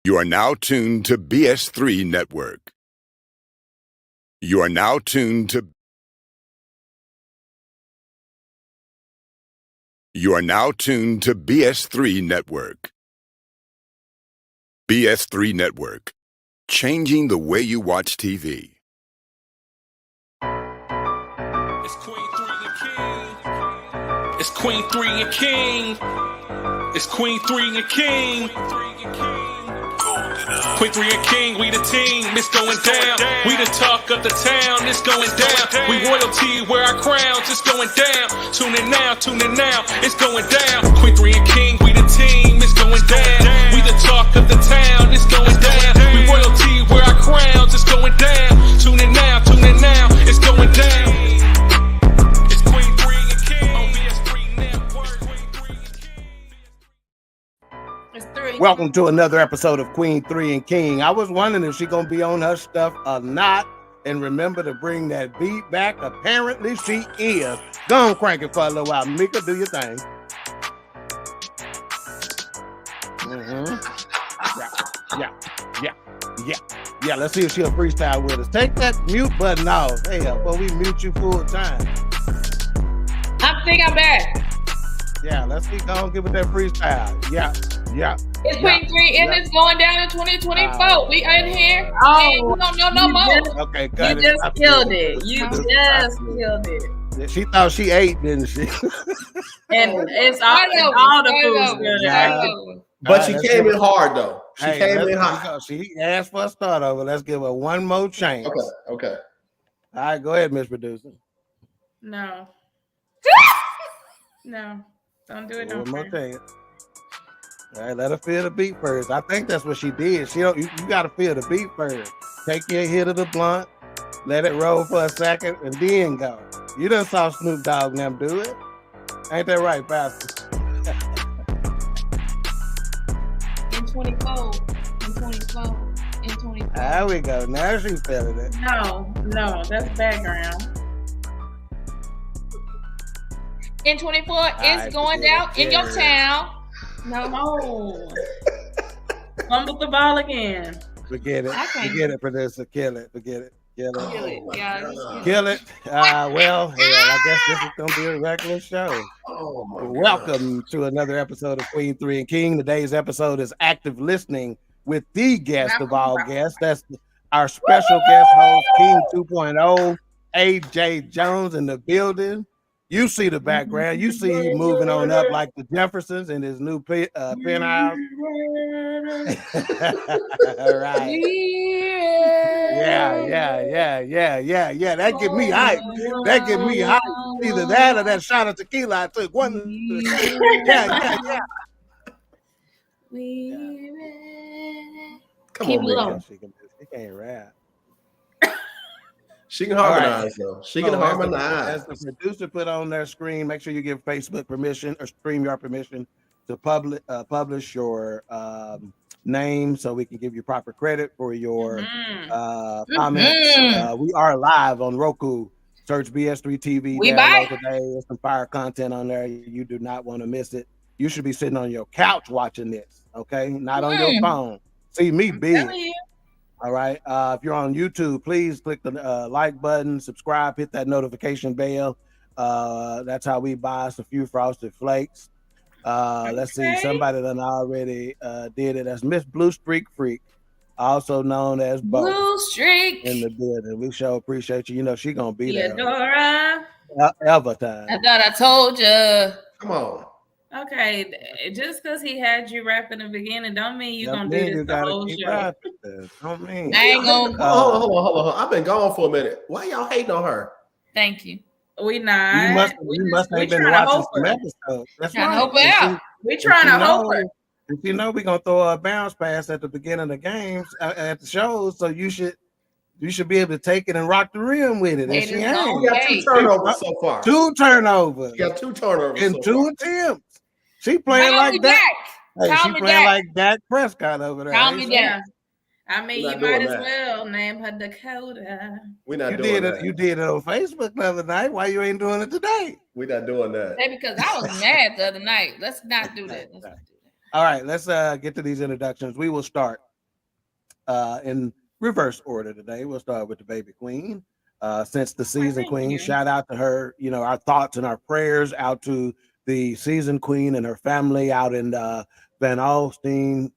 You are now tuned to BS3 Network. You are now tuned to BS3 Network. BS3 Network, changing the way you watch TV. It's Queen3 King. It's Queen3 King. It's Queen3 King. Queen3 King, we the team, it's going down. We the talk of the town, it's going down. We royalty, wear our crowns, it's going down. Tune in now, it's going down. Queen3 King, we the team, it's going down. We the talk of the town, it's going down. We royalty, wear our crowns, it's going down. Tune in now, it's going down. It's Queen3 King on BS3 Network. It's 3. Welcome to another episode of Queen3 King. I was wondering if she's gonna be on her stuff or not. And remember to bring that beat back. Apparently she is. Go on, crank it for a little while. Mika, do your thing. Yeah. Let's see if she'll freestyle with us. Take that mute button off. Hey, well, we mute you full time. I think I'm back. Yeah, let's see. Go on, give it that freestyle. Yeah. It's Queen3 and it's going down in 2024. We in here. Oh, no more. Okay, good. You just killed it. You just killed it. She thought she ate, didn't she? And it's all the food's good. But she came in hard though. She came in hot. She asked for a start over. Let's give her one more chance. Okay. All right, go ahead, Miss Producer. No. No. Don't do it. One Don't more try. chance. All right, let her feel the beat first. I think that's what she did. You got to feel the beat first. Take your hit of the blunt, let it roll for a second, and then go. You done saw Snoop Dogg and them do it. Ain't that right, Pastor? In 24. There we go. Now she's feeling it. No, that's background. In 24, right, it's going down in your town. No. Fumble the ball again. Forget it, producer. Kill it. Forget it. Kill it. Yeah. Kill it. Well, I guess this is going to be a regular show. Welcome to another episode of Queen3 King. Today's episode is active listening with the guest of all guests. That's our special guest host, King 2.0, AJ Jones in the building. You see the background. You see him moving on up like the Jeffersons in his new penthouse. All right. Yeah. That get me hype. Either that or that shot of tequila I took. One. Yeah. Come Keep on, low. man. She can't rap. She can harmonize though. She can harmonize. As the producer put on their screen, make sure you give Facebook permission or StreamYard permission to publish your name so we can give you proper credit for your comments. We are live on Roku. Search BS3 TV. We buy today. There's some fire content on there. You do not want to miss it. You should be sitting on your couch watching this, okay? Not on your phone. See me big. All right. If you're on YouTube, please click the like button, subscribe, hit that notification bell. That's how we buy us a few Frosted Flakes. Let's see. Somebody done already did it. That's Miss Blue Streak Freak, also known as Bo. Blue Streak In the building. We sure appreciate you. You know she gonna be there. Theodora. Every time. I thought I told you. Come on. Okay, just because he had you rap in the beginning don't mean you're going to do this the whole show. Don't mean. I ain't gonna. Hold on. I've been gone for a minute. Why y'all hating on her? Thank you. We not. You must have been watching some episodes. That's Trying right. to help her out. We trying to help her. If you know we're gonna throw a bounce pass at the beginning of the games at the shows, so you should be able to take it and rock the rim with it. And she ain't. We got 2 turnovers so far. 2 turnovers. You got 2 turnovers in so 2 attempts. She playing like that. Hey, she playing like Dak Prescott over there. Call me Dak. I mean, you might as well name her Dakota. We're not doing that. You did it on Facebook the other night. Why you ain't doing it today? We're not doing that. Hey, because I was mad the other night. Let's not do that. All right, let's get to these introductions. We will start in reverse order today. We'll start with the baby queen. Since the season queen, shout out to her. You know, our thoughts and our prayers out to the season queen and her family out in Van Augustine,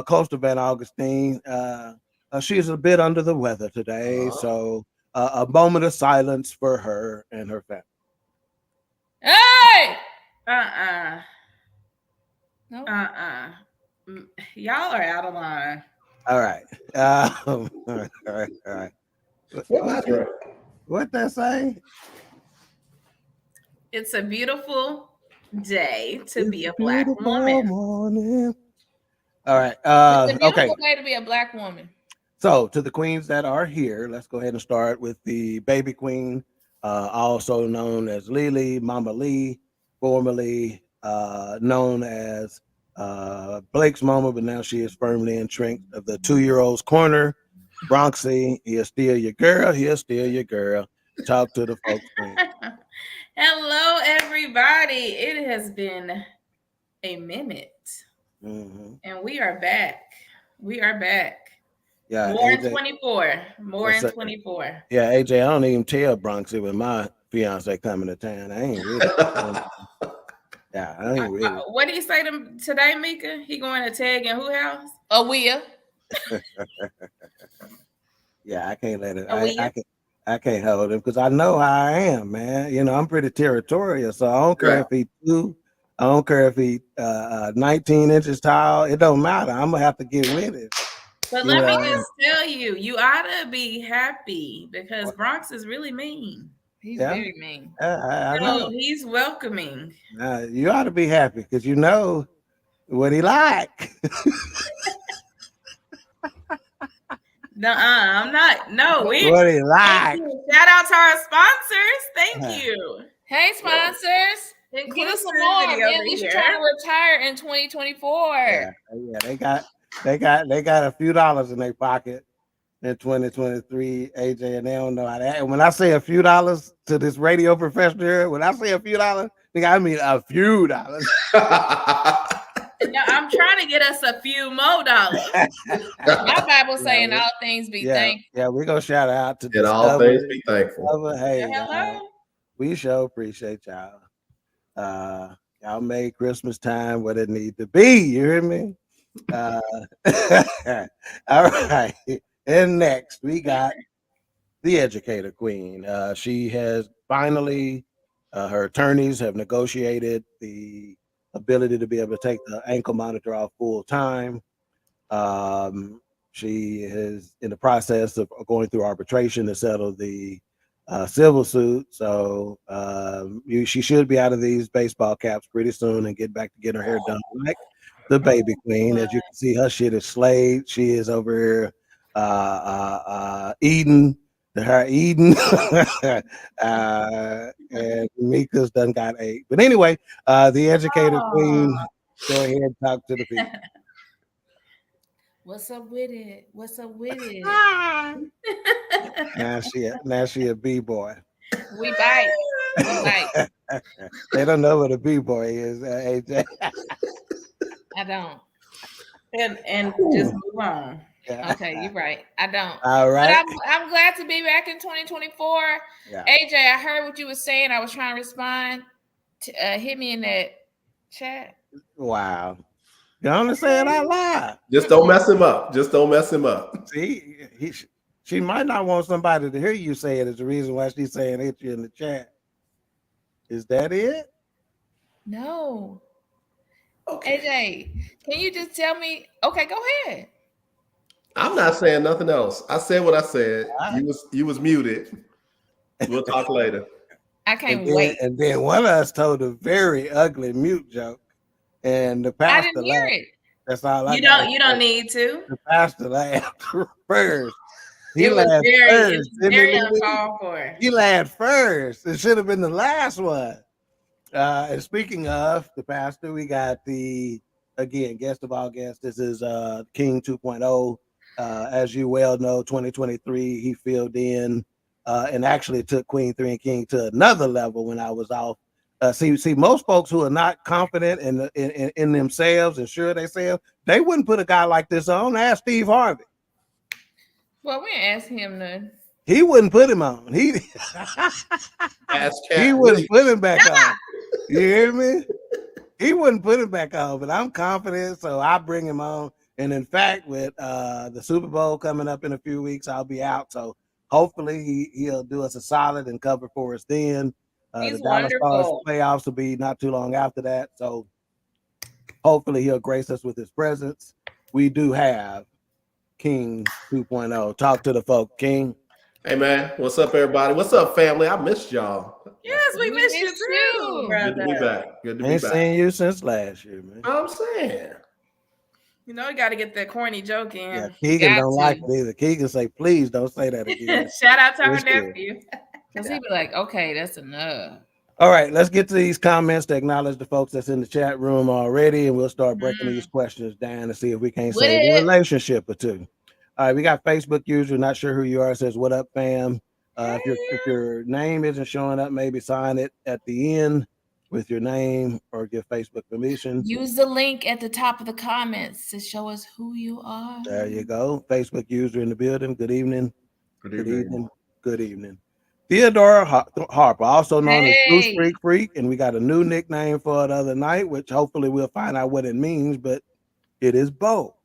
close to Van Augustine. She's a bit under the weather today, so a moment of silence for her and her family. Hey! No. Y'all are out of line. All right. All right. What that say? It's a beautiful day to be a black woman. Morning. All right. It's a beautiful Okay. day to be a black woman. So, to the queens that are here, let's go ahead and start with the baby queen, also known as Lily, Mama Lee, formerly known as Blake's mama, but now she is firmly entrenched of the 2-year-old's corner. Bronxy, he'll steal your girl. He'll steal your girl. Talk to the folks. Hello, everybody. It has been a minute, and we are back. We are back. Yeah, more AJ, in 24. More in 24. Yeah, AJ, I don't even tell Bronxy when my fiance coming to town. I ain't really. Yeah, I ain't really. What did he say today, Mika? He going to tag in who house? Aaliyah. Yeah, I can't let it. I can't hold him because I know how I am, man. You know, I'm pretty territorial, so I don't care if he 2. I don't care if he 19 inches tall. It don't matter. I'm gonna have to get with it. But let me just tell you, you ought to be happy because Bronx is really mean. He's very mean. I know. He's welcoming. You ought to be happy because you know what he like. I'm not. No, what he like. Shout out to our sponsors. Thank you. Hey, sponsors. Give us some more. Man, we should try to retire in 2024. Yeah, they got a few dollars in their pocket in 2023, AJ, and they don't know how to act. And when I say a few dollars to this radio professional here, when I say a few dollars, I mean a few dollars. No, I'm trying to get us a few more dollars. My Bible saying all things be thankful. Yeah, we're gonna shout out to and all things be thankful. Hey, we sure appreciate y'all. Y'all made Christmas time what it need to be. You hear me? All right. And next we got the educator queen. She has finally, her attorneys have negotiated the ability to be able to take the ankle monitor off full time. She is in the process of going through arbitration to settle the civil suit. So she should be out of these baseball caps pretty soon and get back to getting her hair done like the baby queen. As you can see, her shit is slayed. She is over here eating. And Mika's done got 8. But anyway, the educator queen, go ahead and talk to the people. What's up with it? What's up with it? Now she a B-boy. We bite. They don't know what a B-boy is, AJ. I don't. And just move on. Yeah. Okay, you're right. I don't. All right. But I'm glad to be back in 2024. Yeah. AJ, I heard what you were saying. I was trying to respond. Hit me in that chat. Wow. You only say it out loud. Just don't mess him up. See, she might not want somebody to hear you say it. Is the reason why she's saying hit you in the chat. Is that it? No. Okay. AJ, can you just tell me? Okay, go ahead. I'm not saying nothing else. I said what I said. You was muted. We'll talk later. I can't wait. And then one of us told a very ugly mute joke, and the pastor I didn't hear it. That's all I. You don't need to. The pastor laughed first. He laughed first. Very uncalled for. He laughed first. It should have been the last one. And speaking of the pastor, we got the guest of all guests. This is King 2.0. As you well know, 2023, he filled in and actually took Queen3 and King to another level when I was off See, most folks who are not confident in themselves and sure they themselves, they wouldn't put a guy like this on. Ask Steve Harvey. Well, we didn't ask him none. He wouldn't put him on. He wouldn't put him back on. You hear me? He wouldn't put him back on, but I'm confident, so I bring him on. And in fact, with the Super Bowl coming up in a few weeks, I'll be out. So hopefully he'll do us a solid and cover for us then. He's the Dallas Stars wonderful. playoffs will be not too long after that. So hopefully he'll grace us with his presence. We do have King 2.0. Talk to the folk, King. Hey, man. What's up, everybody? What's up, family? I missed y'all. Yes, we missed you too, brother. Good to be back. Good to be Ain't back. seen you since last year, man. I'm saying. You know, you got to get that corny joke in. Yeah, Keegan don't like it either. Keegan say, please don't say that again. Shout out to our nephew. Because he'd be like, okay, that's enough. All right, let's get to these comments to acknowledge the folks that's in the chat room already, and we'll start breaking these questions down and see if we can't save a relationship or two. All right, we got Facebook user, not sure who you are, says, what up, fam? If your name isn't showing up, maybe sign it at the end with your name or give Facebook permission. Use the link at the top of the comments to show us who you are. There you go. Facebook user in the building. Good evening. Good evening. Good evening. Theodora Harper, also known as Lunchbreak Freak, and we got a new nickname for the other night, which hopefully we'll find out what it means, but it is Bo.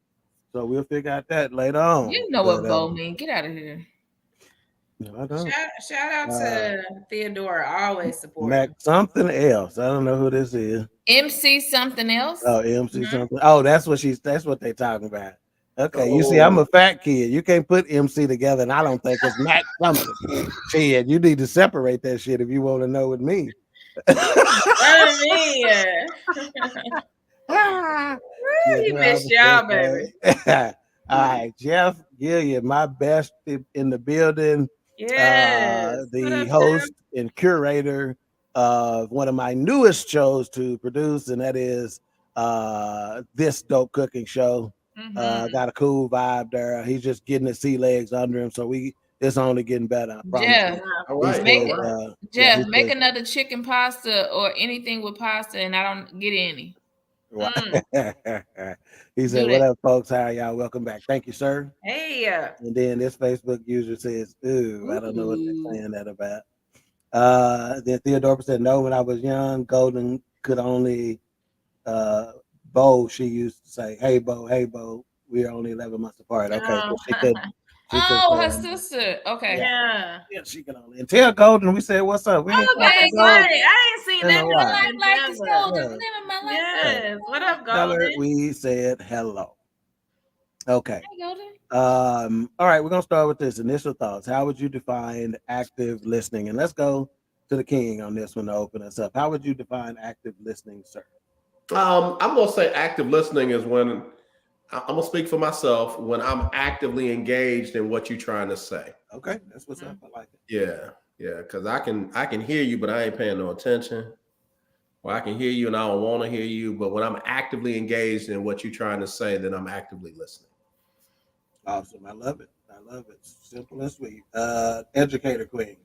So we'll figure out that later on. You know what Bo means. Get out of here. No, I don't. Shout out to Theodora, always supporting. Mac something else. I don't know who this is. MC something else. Oh, MC something. Oh, that's what they talking about. Okay, you see, I'm a fat kid. You can't put MC together, and I don't think it's Mac something. Shit, you need to separate that shit if you want to know what me. You missed y'all, baby. All right, Jeff Gillian, my best in the building. Yes. The host and curator of one of my newest shows to produce, and that is This Dope Cooking Show. Got a cool vibe there. He's just getting his sea legs under him, so it's only getting better. Jeff, Jeff, make another chicken pasta or anything with pasta, and I don't get any. He said, "What up, folks? How are y'all? Welcome back. Thank you, sir." Hey. And then this Facebook user says, "Ooh, I don't know what they're saying that about." Then Theodora said, "No, when I was young, Golden could only Bo. She used to say, hey, Bo. We are only 11 months apart." Okay, so she could. Her sister. Okay. Yeah, she can only. And tell Golden, we said, "What's up?" I ain't seen that. Golden. Yes. What up, Golden? We said hello. Okay. Hey, Golden. All right, we're gonna start with this. Initial thoughts. How would you define active listening? And let's go to the King on this one to open us up. How would you define active listening, sir? I'm gonna say active listening is when I'm gonna speak for myself, when I'm actively engaged in what you're trying to say. Okay, that's what's up. I like it. Yeah, because I can hear you, but I ain't paying no attention. Or I can hear you and I don't want to hear you, but when I'm actively engaged in what you're trying to say, then I'm actively listening. Awesome. I love it. Simple and sweet. Educator Queen.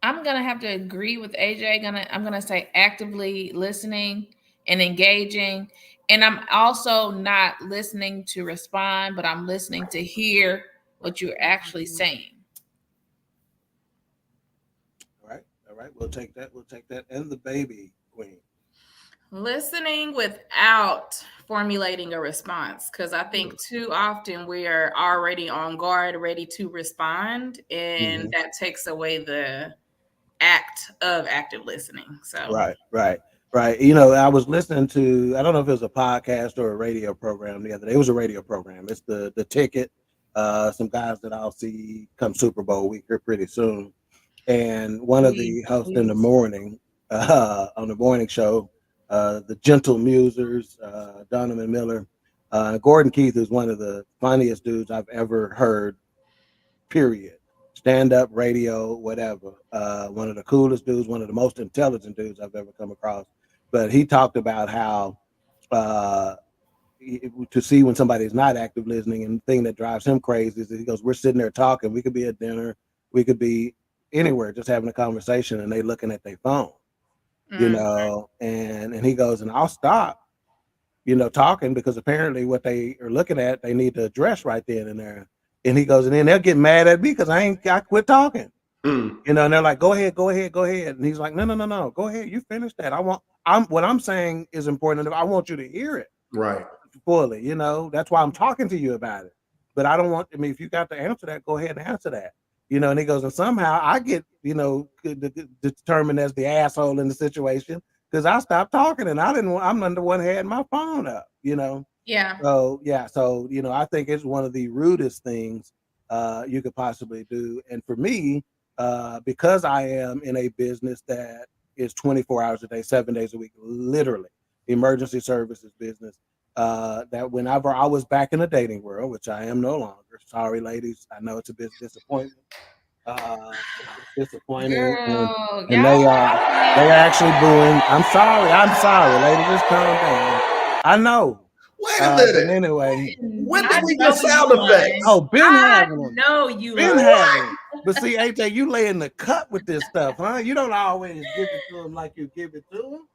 I'm gonna have to agree with AJ. I'm gonna say actively listening and engaging. And I'm also not listening to respond, but I'm listening to hear what you're actually saying. All right. We'll take that. And the baby Queen. Listening without formulating a response, because I think too often we are already on guard, ready to respond, and that takes away the act of active listening. So right. You know, I was listening to, I don't know if it was a podcast or a radio program the other day. It was a radio program. It's the Ticket. Some guys that I'll see come Super Bowl week here pretty soon. And one of the hosts in the morning, on the morning show, the Gentle Musers, Donovan Miller, Gordon Keith is one of the funniest dudes I've ever heard, period. Stand-up, radio, whatever. One of the coolest dudes, one of the most intelligent dudes I've ever come across. But he talked about how to see when somebody's not active listening, and the thing that drives him crazy is that he goes, we're sitting there talking. We could be at dinner. We could be anywhere just having a conversation, and they looking at their phone. you know, and he goes, and I'll stop, you know, talking because apparently what they are looking at, they need to address right then and there. And he goes, and then they'll get mad at me because I quit talking. You know, and they're like, go ahead. And he's like, no, go ahead. You finish that. What I'm saying is important. I want you to hear it right fully. You know, that's why I'm talking to you about it. But I don't want, I mean, if you got to answer that, go ahead and answer that. You know, and he goes, and somehow I get, you know, determined as the asshole in the situation because I stopped talking and I'm the one had my phone up, you know. Yeah. So, you know, I think it's one of the rudest things you could possibly do. And for me, because I am in a business that is 24 hours a day, 7 days a week, literally emergency services business, that whenever I was back in the dating world, which I am no longer, sorry, ladies, I know it's a bit disappointment. Disappointing, Girl, and they are actually booing. I'm sorry, ladies, just calm down. I know. Wait a minute. But anyway, when did we get sound effects? Oh, Ben having them. No, you Ben having them. But see, AJ, you lay in the cut with this stuff, huh? You don't always give it to them like you give it to them.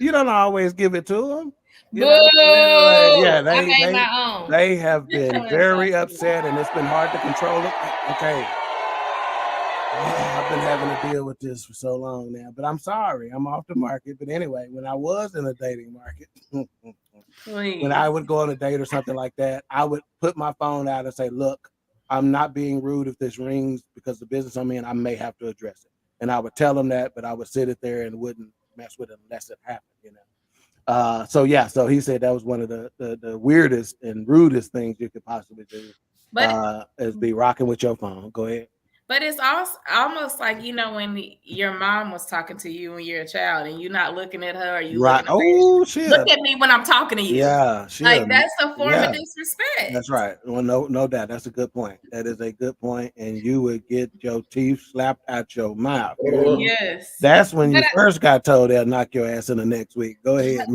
You don't always give it to them. You know? Anyway, yeah, they have been very upset, and it's been hard to control it. Okay. I've been having to deal with this for so long now, but I'm sorry, I'm off the market. But anyway, when I was in a dating market, when I would go on a date or something like that, I would put my phone out and say, look, I'm not being rude if this rings because the business I'm in, I may have to address it. And I would tell them that, but I would sit it there and wouldn't mess with it unless it happened, you know. So he said that was one of the weirdest and rudest things you could possibly do, is be rocking with your phone. Go ahead. But it's also almost like, you know, when your mom was talking to you when you're a child and you're not looking at her, or you right? Oh shit! Look at me when I'm talking to you. Yeah, like that's a form of disrespect. That's right. Well, no doubt. That's a good point. That is a good point. And you would get your teeth slapped out your mouth. Yes. That's when you first got told they'll knock your ass in the next week. Go ahead.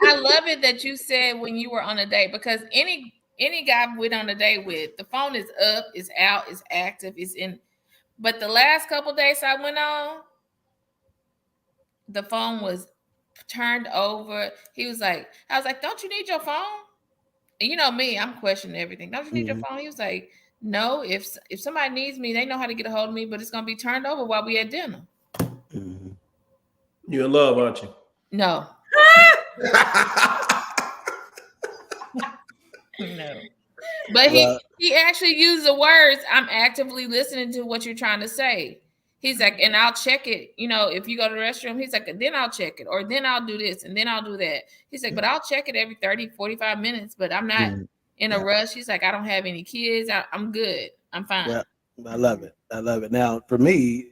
I love it that you said when you were on a date, because any guy we went on a date with, the phone is up, is out, is active, is in. But the last couple days I went on, the phone was turned over. I was like, don't you need your phone? And you know me, I'm questioning everything. Don't you need your phone? He was like, no, if somebody needs me, they know how to get a hold of me, but it's gonna be turned over while we at dinner. You in love, aren't you? No. No. But he actually used the words, I'm actively listening to what you're trying to say. He's like, and I'll check it. You know, if you go to the restroom, he's like, then I'll check it. Or then I'll do this and then I'll do that. He's like, but I'll check it every 30, 45 minutes, but I'm not in a rush. He's like, I don't have any kids. I'm good. I'm fine. Well, I love it. Now, for me,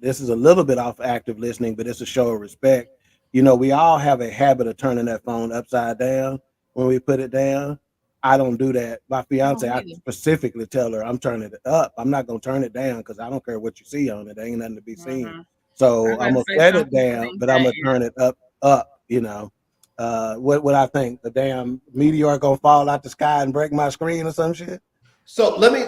this is a little bit off active listening, but it's a show of respect. You know, we all have a habit of turning that phone upside down when we put it down. I don't do that. My fiance, I specifically tell her I'm turning it up. I'm not gonna turn it down because I don't care what you see on it. There ain't nothing to be seen. So I'm gonna set it down, but I'm gonna turn it up. You know, what I think the damn meteor gonna fall out the sky and break my screen or some shit. So let me.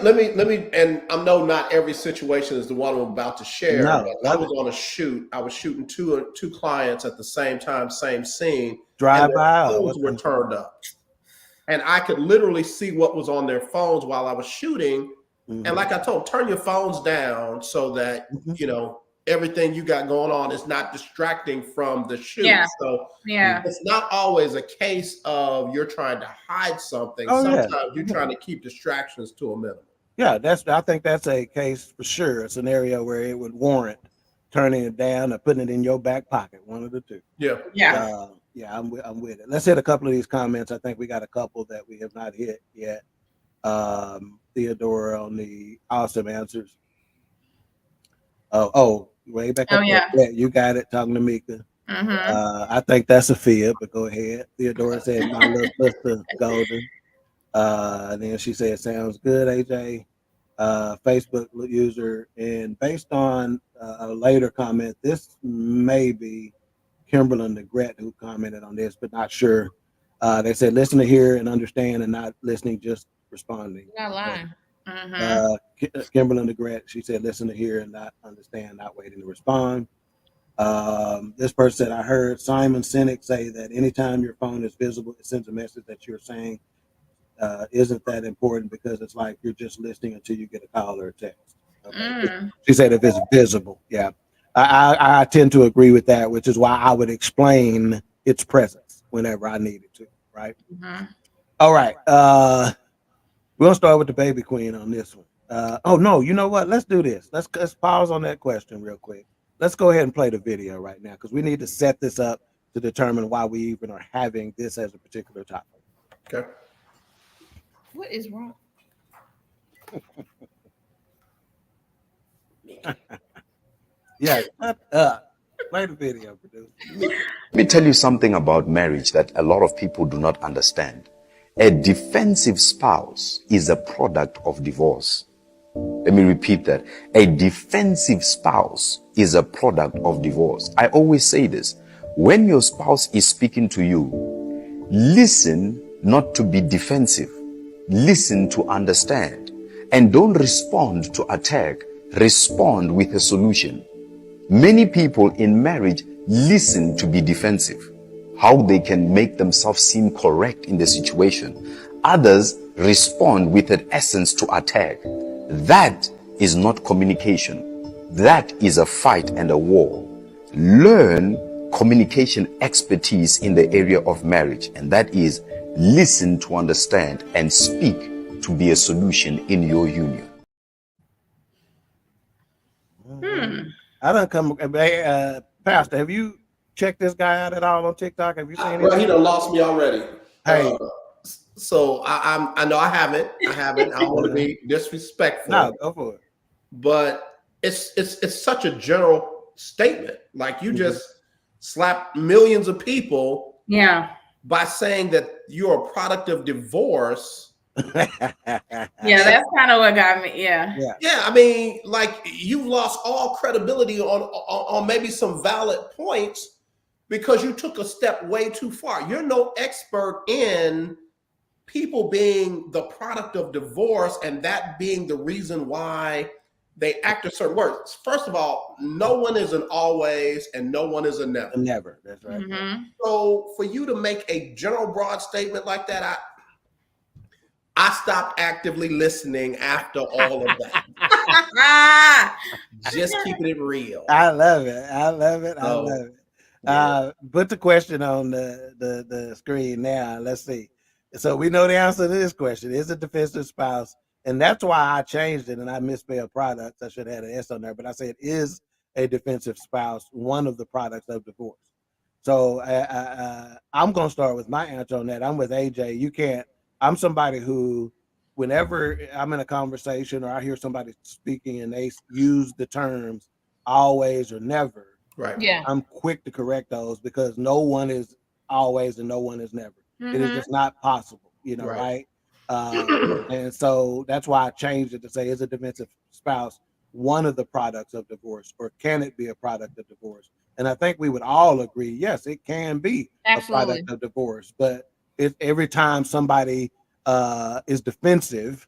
And I know not every situation is the one I'm about to share. No, but I was on a shoot. I was shooting two clients at the same time, same scene. Drive by. Phones were turned up. And I could literally see what was on their phones while I was shooting. And like I told, turn your phones down so that, you know, everything you got going on is not distracting from the shoot. So it's not always a case of you're trying to hide something. Sometimes you're trying to keep distractions to a minimum. Yeah, I think that's a case for sure, a scenario where it would warrant turning it down or putting it in your back pocket, one of the two. Yeah, I'm with it. Let's hit a couple of these comments. I think we got a couple that we have not hit yet. Theodore on the awesome answers. Way back up there. Yeah, you got it. Talking to Mika. I think that's a fib, but go ahead. Theodore said my little sister Golden. And then she said, sounds good, AJ. Facebook user, and based on a later comment, this may be Kimberly Negret who commented on this, but not sure. They said, listen to hear and understand and not listening, just responding. You're not lying. Kimberly Negret, she said, listen to hear and not understand, not waiting to respond. This person said, I heard Simon Sinek say that anytime your phone is visible, it sends a message that you're saying isn't that important because it's like you're just listening until you get a call or a text. Okay. She said if it's visible. Yeah. I tend to agree with that, which is why I would explain its presence whenever I needed to. Right. All right. We're gonna start with the baby queen on this one. Oh no, you know what? Let's do this. Let's pause on that question real quick. Let's go ahead and play the video right now because we need to set this up to determine why we even are having this as a particular topic. Okay. What is wrong? Yeah, shut up. Play the video, producer. Let me tell you something about marriage that a lot of people do not understand. A defensive spouse is a product of divorce. Let me repeat that. A defensive spouse is a product of divorce. I always say this. When your spouse is speaking to you, listen not to be defensive. Listen to understand. And don't respond to attack. Respond with a solution. Many people in marriage listen to be defensive, how they can make themselves seem correct in the situation. Others respond with an essence to attack. That is not communication. That is a fight and a war. Learn communication expertise in the area of marriage, and that is listen to understand and speak to be a solution in your union. I don't come. Pastor, have you checked this guy out at all on TikTok? Have you seen Well, it? he done lost me already. Hey. So I know I haven't. I don't want to be disrespectful. No, go for it. But it's such a general statement. Like you just slap millions of people. Yeah. By saying that you're a product of divorce. Yeah, that's kind of what got me. Yeah. I mean, like you've lost all credibility on maybe some valid points because you took a step way too far. You're no expert in people being the product of divorce and that being the reason why they act a certain words. First of all, no one is an always and no one is a never. Never. That's right. So for you to make a general broad statement like that, I stopped actively listening after all of that. Just keeping it real. I love it. I love it. Yeah. Put the question on the screen now. Let's see. So we know the answer to this question. Is a defensive spouse? And that's why I changed it and I misspelled products. I should have had an S on there, but I said is a defensive spouse one of the products of divorce? So I'm going to start with my answer on that. I'm with AJ. I'm somebody who, whenever I'm in a conversation or I hear somebody speaking and they use the terms always or never, right? Yeah, I'm quick to correct those because no one is always and no one is never. It is just not possible, right? And so that's why I changed it to say, is a defensive spouse one of the products of divorce, or can it be a product of divorce? And I think we would all agree, yes, it can be a product of divorce, but every time somebody is defensive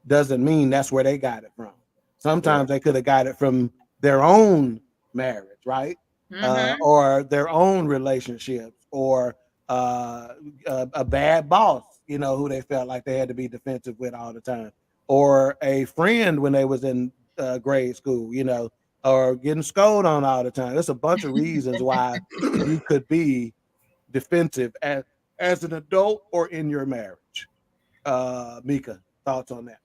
doesn't mean that's where they got it from. Sometimes they could have got it from their own marriage, right? Or their own relationships, or a bad boss, who they felt like they had to be defensive with all the time, or a friend when they was in grade school, or getting scolded on all the time. There's a bunch of reasons why you could be defensive as an adult or in your marriage. Mika, thoughts on that?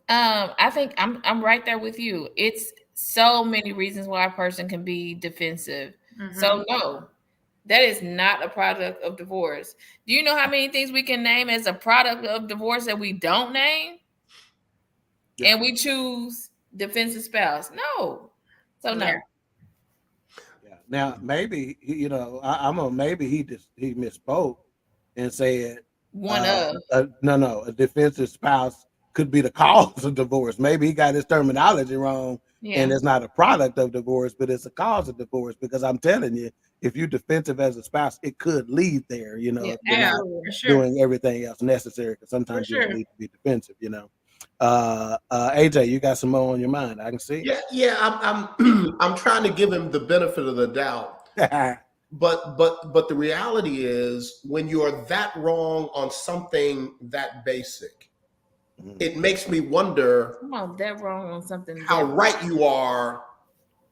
I think I'm right there with you. It's so many reasons why a person can be defensive. So no, that is not a product of divorce. Do you know how many things we can name as a product of divorce that we don't name? Yeah. And we choose defensive spouse? No. So no. Yeah. Now maybe maybe he misspoke and said a defensive spouse could be the cause of divorce. Maybe he got his terminology wrong, and it's not a product of divorce, but it's a cause of divorce. Because I'm telling you, if you're defensive as a spouse, it could lead there. If you're not doing everything else necessary. Because sometimes you don't need to be defensive. AJ, you got some more on your mind? I can see. Yeah. I'm trying to give him the benefit of the doubt. But the reality is, when you're that wrong on something that basic, it makes me wonder that wrong on something how right you are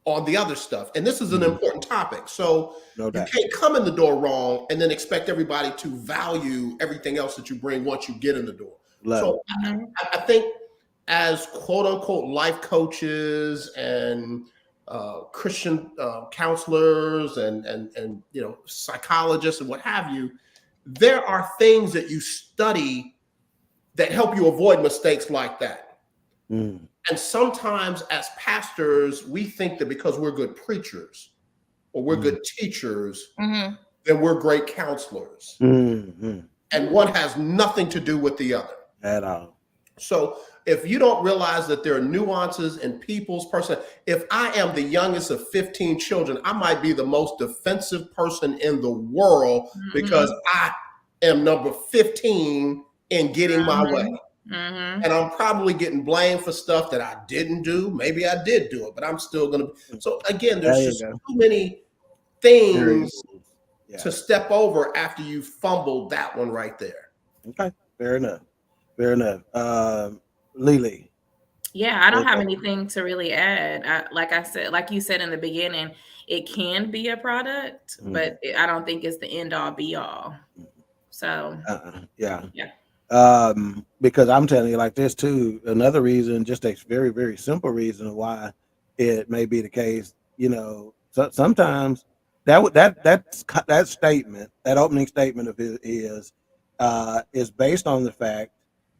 on the other stuff. And this is an important topic. So you can't come in the door wrong and then expect everybody to value everything else that you bring once you get in the door. I think as quote unquote life coaches and Christian counselors and psychologists and what have you, there are things that you study that help you avoid mistakes like that. And sometimes as pastors, we think that because we're good preachers or we're good teachers, then we're great counselors. And one has nothing to do with the other at all. So if you don't realize that there are nuances in people's person, if I am the youngest of 15 children, I might be the most defensive person in the world because I am number 15 in getting my way. And I'm probably getting blamed for stuff that I didn't do. Maybe I did do it, but I'm still going to. So again, there's just too many things to step over after you fumbled that one right there. Okay, fair enough. Lily. Yeah, I don't have anything to really add. Like you said in the beginning, it can be a product, but I don't think it's the end all be all. So yeah. Because I'm telling you like this too. Another reason, just a very, very simple reason why it may be the case. Sometimes that statement, that opening statement of his, is based on the fact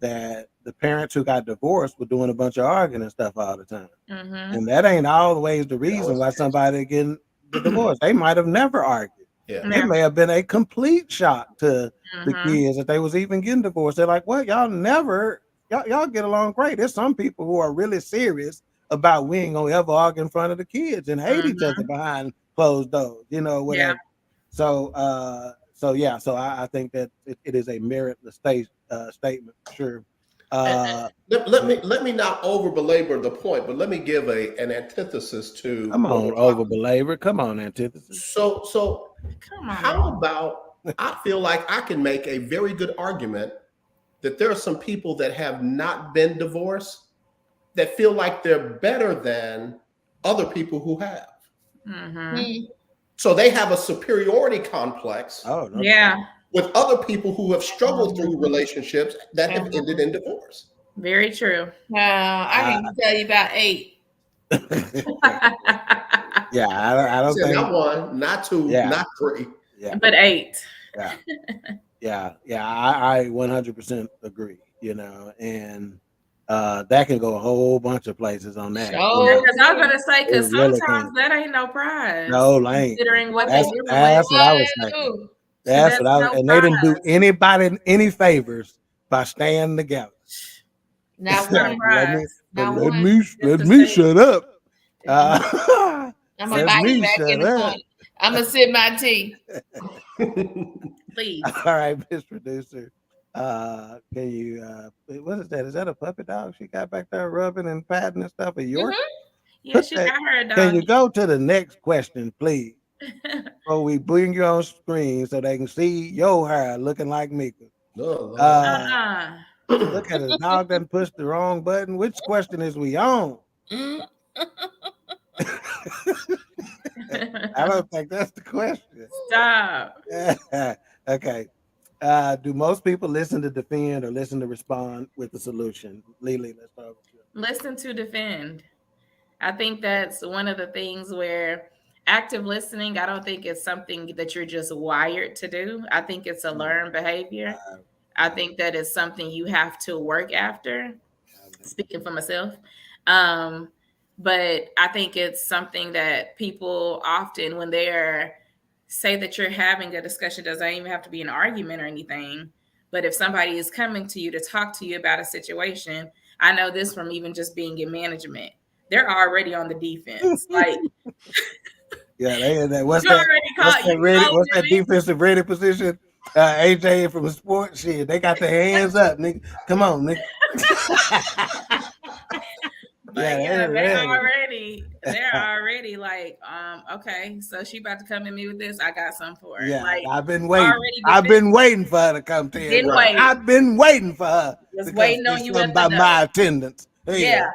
that the parents who got divorced were doing a bunch of arguing and stuff all the time. And that ain't always the reason why somebody getting divorced. They might have never argued. It may have been a complete shock to the kids that they was even getting divorced. They're like, what? Y'all get along great. There's some people who are really serious about we ain't gonna ever argue in front of the kids and hate each other behind closed doors, whatever. So I think that it is a meritless statement, sure. Let me not over belabor the point, but let me give an antithesis to. Come on, over belabor. Come on, antithesis. So how about I feel like I can make a very good argument that there are some people that have not been divorced that feel like they're better than other people who have. So they have a superiority complex. With other people who have struggled through relationships that have ended in divorce. Very true. I can tell you about 8. I don't think not 1, not 2, not 3. But 8. I 100% agree. And that can go a whole bunch of places on that. Because I was gonna say, because sometimes that ain't no prize. No, ain't. Considering what that's what I was saying. That's what I was, and they didn't do anybody any favors by staying together. Not one prize. Let me shut up. I'm gonna buy you back in the corner. I'm gonna sip my tea. Please. All right, Miss Producer. Can you what is that? Is that a puppy dog she got back there rubbing and patting and stuff? Yeah, she got her a dog. Can you go to the next question, please? So we bring you on screen so they can see your hair looking like Mika. Look at the dog done pushed the wrong button. Which question is we on? I don't think that's the question. Stop. Okay. Do most people listen to defend or listen to respond with the solution? Lily, let's start with you. Listen to defend. I think that's one of the things where active listening, I don't think it's something that you're just wired to do. I think it's a learned behavior. I think that is something you have to work after, speaking for myself. But I think it's something that people often, when they're say that you're having a discussion, doesn't even have to be an argument or anything. But if somebody is coming to you to talk to you about a situation, I know this from even just being in management. They're already on the defense. Like, what's that defensive ready position? AJ from sports shit. They got their hands up, nigga. Come on, nigga. Yeah, they're already like, okay, so she about to come at me with this. I got something for her. Yeah, like, I've been waiting. I've been waiting for her to come to you. I've been waiting for her. Just waiting on you about my attendance. Hey, yeah.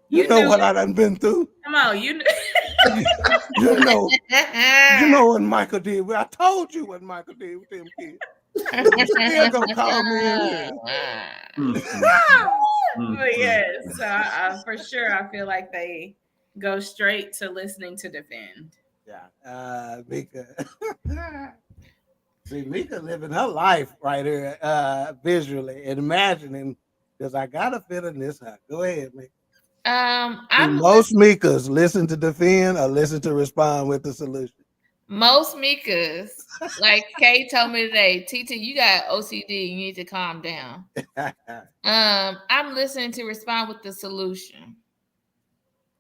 You know what I done been through. Come on, you know what Michael did. I told you what Michael did with them kids. You still gonna call me in here. But yes, so for sure, I feel like they go straight to listening to defend. Yeah, Mika. See, Mika living her life right here, visually and imagining. Because I got a feeling this hot. Go ahead, Mika. Most Mikas listen to defend or listen to respond with the solution. Most Mikas, like Kay told me today, TT, you got OCD. You need to calm down. I'm listening to respond with the solution.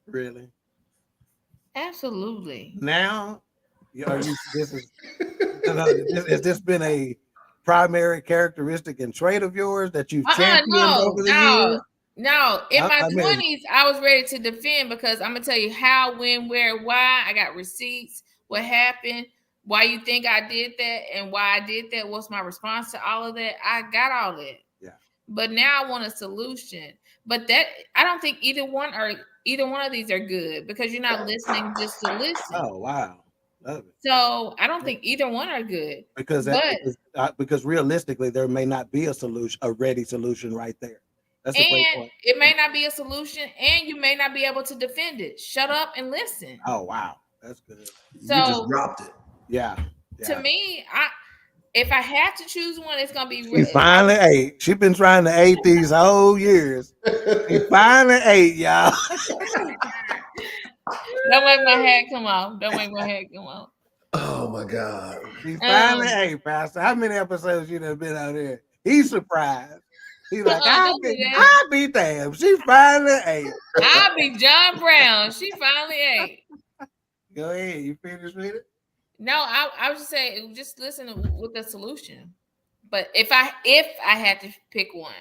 Really? Absolutely. Now, has this been a primary characteristic and trait of yours that you've championed over the years? No, in my 20s, I was ready to defend because I'm gonna tell you how, when, where, why. I got receipts, what happened, why you think I did that, and why I did that. What's my response to all of that? I got all that. Yeah. But now I want a solution. But that I don't think either one of these are good because you're not listening just to listen. Oh wow. Love it. So I don't think either one are good. Because realistically, there may not be a ready solution right there. That's a great point. It may not be a solution, and you may not be able to defend it. Shut up and listen. Oh wow, that's good. So you just dropped it. Yeah. To me, if I have to choose one, it's gonna be. She finally ate. She's been trying to eat these whole years. She finally ate, y'all. Don't make my head come off. Oh my God. She finally ate, Pastor. How many episodes you done been out here? He's surprised. He's like, I'll be damned. She finally ate. I'll be John Brown. She finally ate. Go ahead. You finished with it? No, I was just saying, just listen with the solution. But if I had to pick one,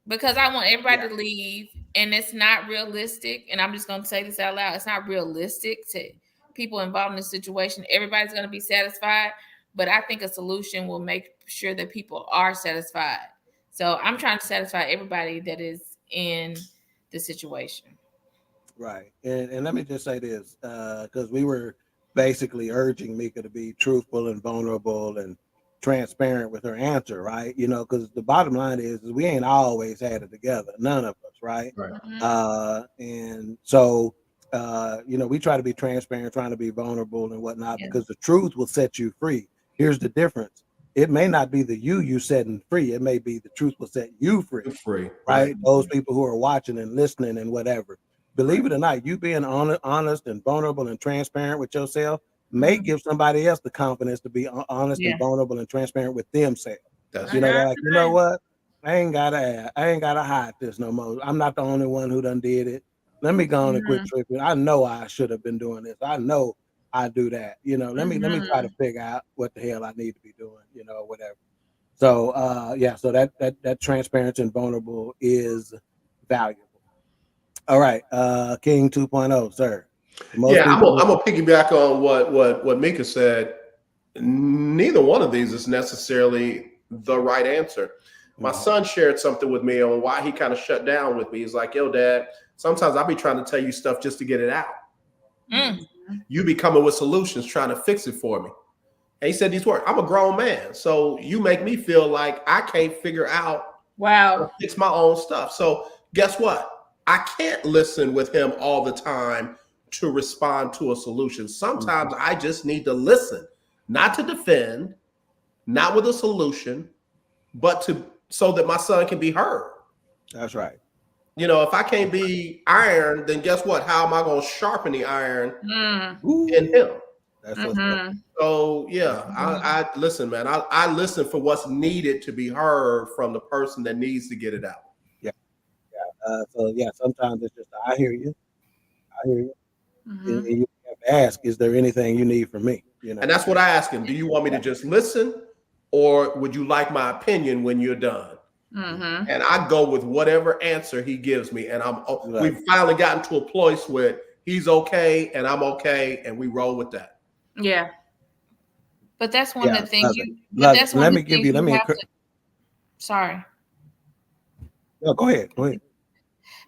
because I want everybody to leave, and it's not realistic, and I'm just going to say this out loud, it's not realistic to people involved in the situation. Everybody's going to be satisfied, but I think a solution will make sure that people are satisfied. So I'm trying to satisfy everybody that is in the situation. Right. And let me just say this, because we were basically urging Mika to be truthful and vulnerable and transparent with her answer, right? Because the bottom line is we ain't always had it together. None of us, right? Mm-hmm. And so, we try to be transparent, trying to be vulnerable and whatnot, because the truth will set you free. Here's the difference. It may not be the you setting free. It may be the truth will set you free. Right? Those people who are watching and listening and whatever. Believe it or not, you being honest and vulnerable and transparent with yourself may give somebody else the confidence to be honest and vulnerable and transparent with themselves. You know what? I ain't gotta hide this no more. I'm not the only one who done did it. Let me go on and quit tripping. I know I should have been doing this. I know I do that. Let me try to figure out what the hell I need to be doing, whatever. So so that transparency and vulnerable is valuable. All right, King 2.0, sir. I'm gonna piggyback on what Mika said. Neither one of these is necessarily the right answer. My son shared something with me on why he kind of shut down with me. He's like, yo, Dad, sometimes I'll be trying to tell you stuff just to get it out. You be coming with solutions, trying to fix it for me. And he said these words, I'm a grown man. So you make me feel like I can't figure out how to fix my own stuff. So guess what? I can't listen with him all the time to respond to a solution. Sometimes I just need to listen, not to defend, not with a solution, but so that my son can be heard. That's right. If I can't be iron, then guess what? How am I going to sharpen the iron in him? That's what's so I listen, man. I listen for what's needed to be heard from the person that needs to get it out. Sometimes it's just I hear you. And you have to ask, is there anything you need from me? And that's what I ask him. Do you want me to just listen, or would you like my opinion when you're done? Mm-hmm. And I go with whatever answer he gives me. And we've finally gotten to a place where he's okay and I'm okay, and we roll with that. Yeah. But that's one of the things Sorry. No, go ahead.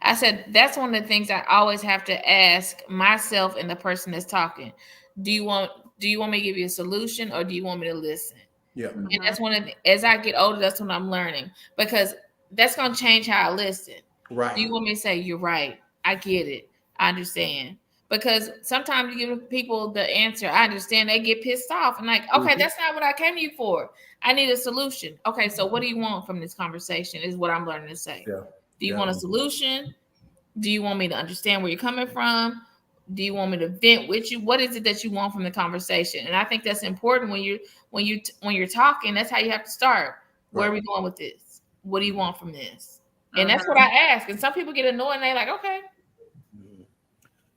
I said that's one of the things I always have to ask myself and the person that's talking. Do you want me to give you a solution, or do you want me to listen? Yeah. And that's one of as I get older, that's when I'm learning, because that's gonna change how I listen. Right. Do you want me to say, you're right, I get it, I understand? Because sometimes you give people the answer, I understand, they get pissed off and like, okay, that's not what I came to you for. I need a solution. Okay, so what do you want from this conversation is what I'm learning to say. Yeah. Do you want a solution? Do you want me to understand where you're coming from? Do you want me to vent with you? What is it that you want from the conversation? And I think that's important when you're talking. That's how you have to start. Where are we going with this? What do you want from this? And that's what I ask. And some people get annoyed and they're like, okay.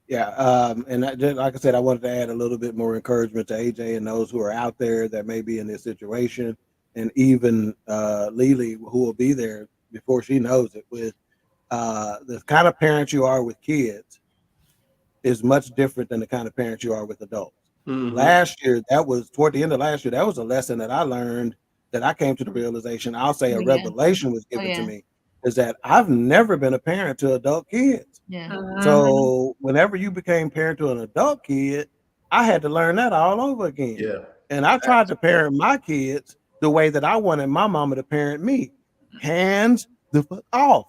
Yeah, and like I said, I wanted to add a little bit more encouragement to AJ and those who are out there that may be in this situation, and even Lily, who will be there before she knows it. With the kind of parents you are with kids is much different than the kind of parents you are with adults. Last year, that was toward the end of last year, that was a lesson that I learned, that I came to the realization, I'll say a revelation was given to me, is that I've never been a parent to adult kids. So whenever you became parent to an adult kid, I had to learn that all over again. Yeah. And I tried to parent my kids the way that I wanted my mama to parent me. Hands the fuck off.